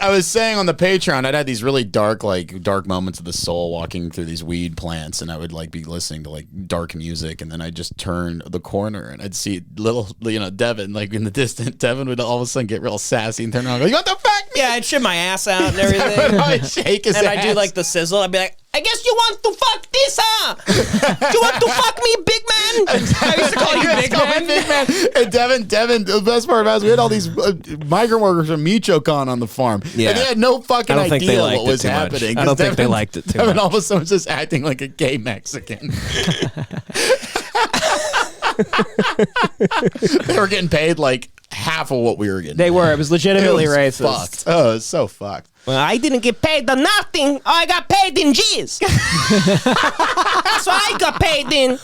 A: I was saying on the Patreon, I'd had these really dark moments of the soul walking through these weed plants, and I would like be listening to like dark music, and then I'd just turn the corner and I'd see little, Devan like in the distance. Devan would all of a sudden get real sassy and turn around and go, "You want to fuck me?"
B: Yeah, I'd shit my ass out and everything.
A: I'd shake his ass.
B: I'd do like the sizzle. I'd be like, "I guess you want to fuck this, huh? You want to fuck me, big man?" I used to call you big man.
A: Big man. And Devan, the best part about it was we had all these migrant workers from Michoacan on the farm.
B: Yeah.
A: And they had no fucking idea what was happening.
B: I don't think they liked it too
A: Devan
B: much.
A: all of a sudden was just acting like a gay Mexican. They were getting paid like half of what we were getting.
B: They were. It was legitimately
A: it was
B: racist.
A: Fucked. Oh, it was so fucked.
B: Well, I didn't get paid on nothing. I got paid in G's. That's what I got paid in.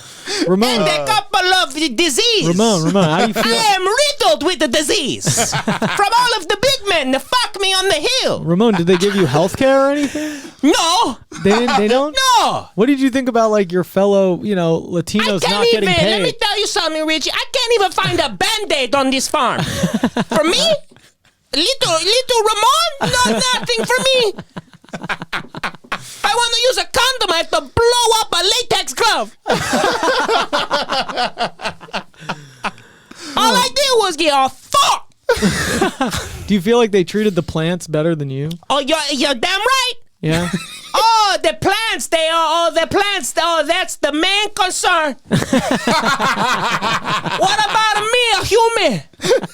D: Ramon,
B: and a couple of disease.
D: Ramon, how do you feel?
B: I am riddled with the disease from all of the big men that fuck me on the hill.
D: Ramon, did they give you health care or anything?
B: No.
D: They don't?
B: No.
D: What did you think about like your fellow, Latinos not getting paid?
B: Let me tell you something, Richie. I can't even find a Band-Aid on this farm. For me? Little Ramon? No, nothing for me. If I want to use a condom, I have to blow up a latex glove. All I did was get a fuck.
D: Do you feel like they treated the plants better than you?
B: Oh, you're damn right.
D: Yeah.
B: Oh, the plants, that's the main concern. What about me, a human?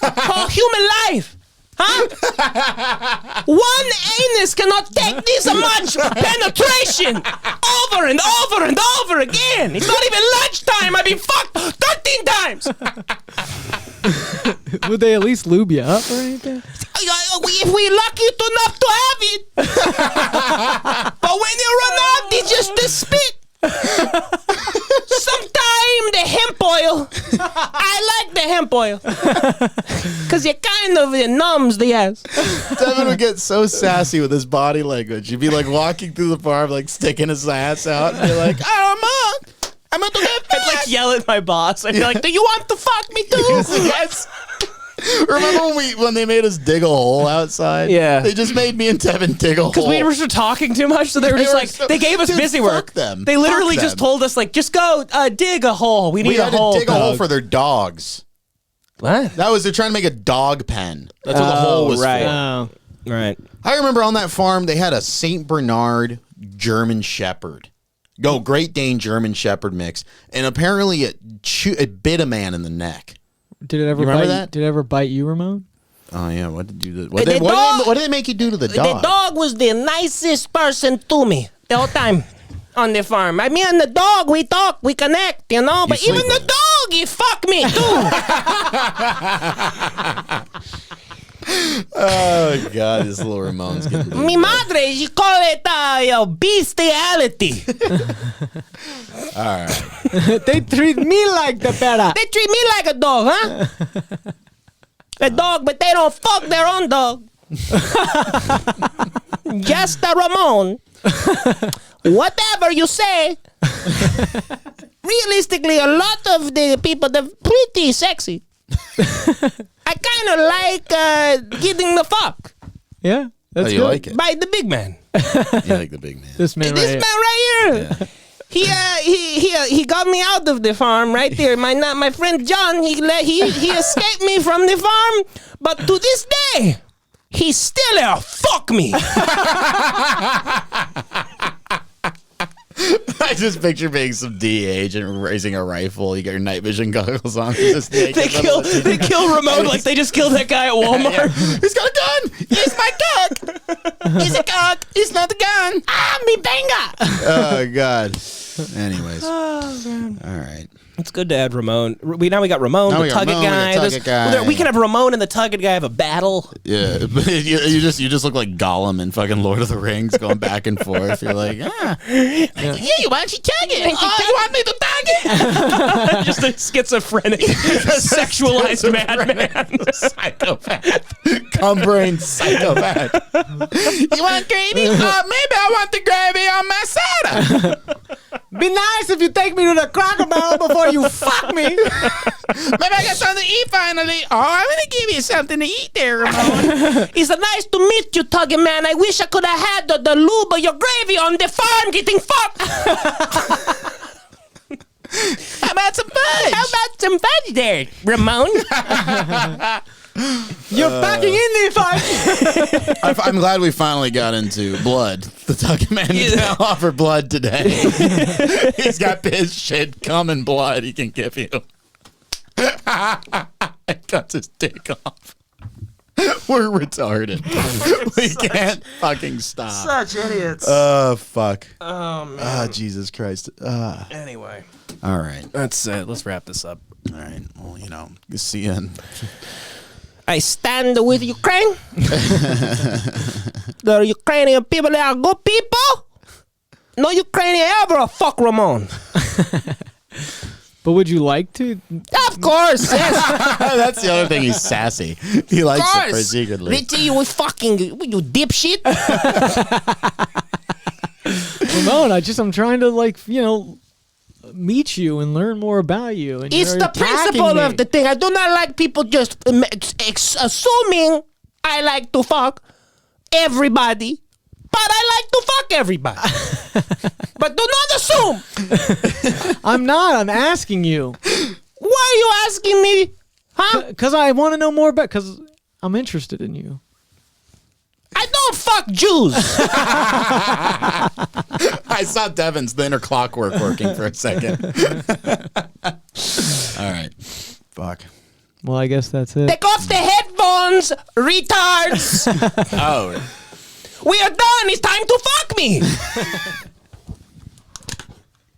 B: A human life? Huh? One anus cannot take this much penetration over and over and over again. It's not even lunchtime. I've been fucked 13 times.
D: Would they at least lube you up or anything?
B: If we lucky enough to have it. But when you run out, it's just the spit. Sometime the hemp oil. I like the hemp oil. Because it kind of numbs the ass.
A: Devan would get so sassy with his body language. He'd be like walking through the farm, like sticking his ass out, and be like, "Oh, I'm going to get fucked."
B: I'd like yell at my boss. I'd be like, "Do you want to fuck me too?"
A: Yes. Remember when they made us dig a hole outside?
B: Yeah.
A: They just made me and Devan dig a hole.
B: Because we were just talking too much, so they were just like, they gave us busy work.
A: Them.
B: They literally
A: Fuck
B: just
A: them.
B: told us, like, just go dig a hole. We need a
A: had
B: hole.
A: to dig a hole for their dogs.
B: What?
A: They're trying to make a dog pen. That's what the hole was
B: right.
A: for.
B: Oh, right.
A: I remember on that farm, they had a St. Bernard German Shepherd. Great Dane German Shepherd mix. And apparently it bit a man in the neck.
D: Did it ever
A: remember
D: bite
A: that?
D: Did it ever bite you, Ramon?
A: Oh, yeah. What did you do? What did they make you do to the dog?
B: The dog was the nicest person to me the whole time on the farm. I mean, and the dog, we talk, we connect, but even the dog, he fucked me too.
A: Oh, God, this little Ramon's getting
B: Mi madre, she call it bestiality.
A: All right.
D: They treat me like the pera.
B: They treat me like a dog, huh? A dog, but they don't fuck their own dog. Just a Ramon. Whatever you say. Realistically, a lot of the people, they're pretty sexy. I kind of like getting the fuck.
D: Yeah, that's
A: you
D: good.
A: like it?
B: By the big man.
A: You like the big man.
D: This man
B: right here. He got me out of the farm right there. My friend John, he escaped me from the farm, but to this day, he's still there. Fuck me.
A: I just picture being some DEA agent raising a rifle. You got your night vision goggles on. Just
B: they kill Ramon like they just killed that guy at Walmart.
A: Yeah. He's got a gun. He's my cock. He's a cock. He's not the gun.
B: Ah, me banga.
A: Oh, God. Anyways.
B: Oh, man.
A: All right.
B: It's good to add Ramon. We got Ramon, the Tug It guy. We can have Ramon and the Tug It guy have a battle.
A: Yeah, but you just look like Gollum in fucking Lord of the Rings, going back and forth. You're like, yeah, why don't you tug it? Oh, you want me to tug it?
B: Just a schizophrenic, sexualized madman,
A: psychopath, cum brain psychopath. You want gravy? Maybe I want the gravy on my soda.
D: Be nice if you take me to the Cracker Barrel before you fuck me.
A: Maybe I got something to eat finally. Oh, I'm gonna give you something to eat there, Ramon.
B: It's nice to meet you, Tuggy Man. I wish I could have had the lube of your gravy on the farm getting fucked.
A: How about some fudge?
B: How about some fudge there, Ramon?
D: You're fucking in the fight.
A: I'm glad we finally got into blood. The Tuggy Man can now offer blood today. He's got his shit cum and blood he can give you. Cuts his dick off. We're retarded. We can't fucking stop.
B: Such idiots.
A: Oh, fuck.
B: Oh, man.
A: Oh, Jesus Christ.
B: Anyway.
A: All right.
B: That's it. Let's wrap this up.
A: All right. Well, see you.
B: I stand with Ukraine. The Ukrainian people, they are good people. No Ukrainian ever fuck Ramon.
D: But would you like to?
B: Of course, yes.
A: That's the other thing. He's sassy. He likes it for secretly.
B: They tell you we fucking you dipshit.
D: Ramon, I'm trying to meet you and learn more about you. And
B: It's
D: you're
B: the
D: attacking
B: principle
D: me.
B: of the thing. I do not like people just assuming I like to fuck everybody, but I like to fuck everybody. But do not assume.
D: I'm not. I'm asking you.
B: Why are you asking me? Huh?
D: Because I want to know more about. Because I'm interested in you.
B: I don't fuck Jews.
A: I saw Devan's the inner clockwork working for a second. All right. Fuck.
D: Well, I guess that's it.
B: Take off the headphones, retards.
A: Oh.
B: We are done. It's time to fuck me.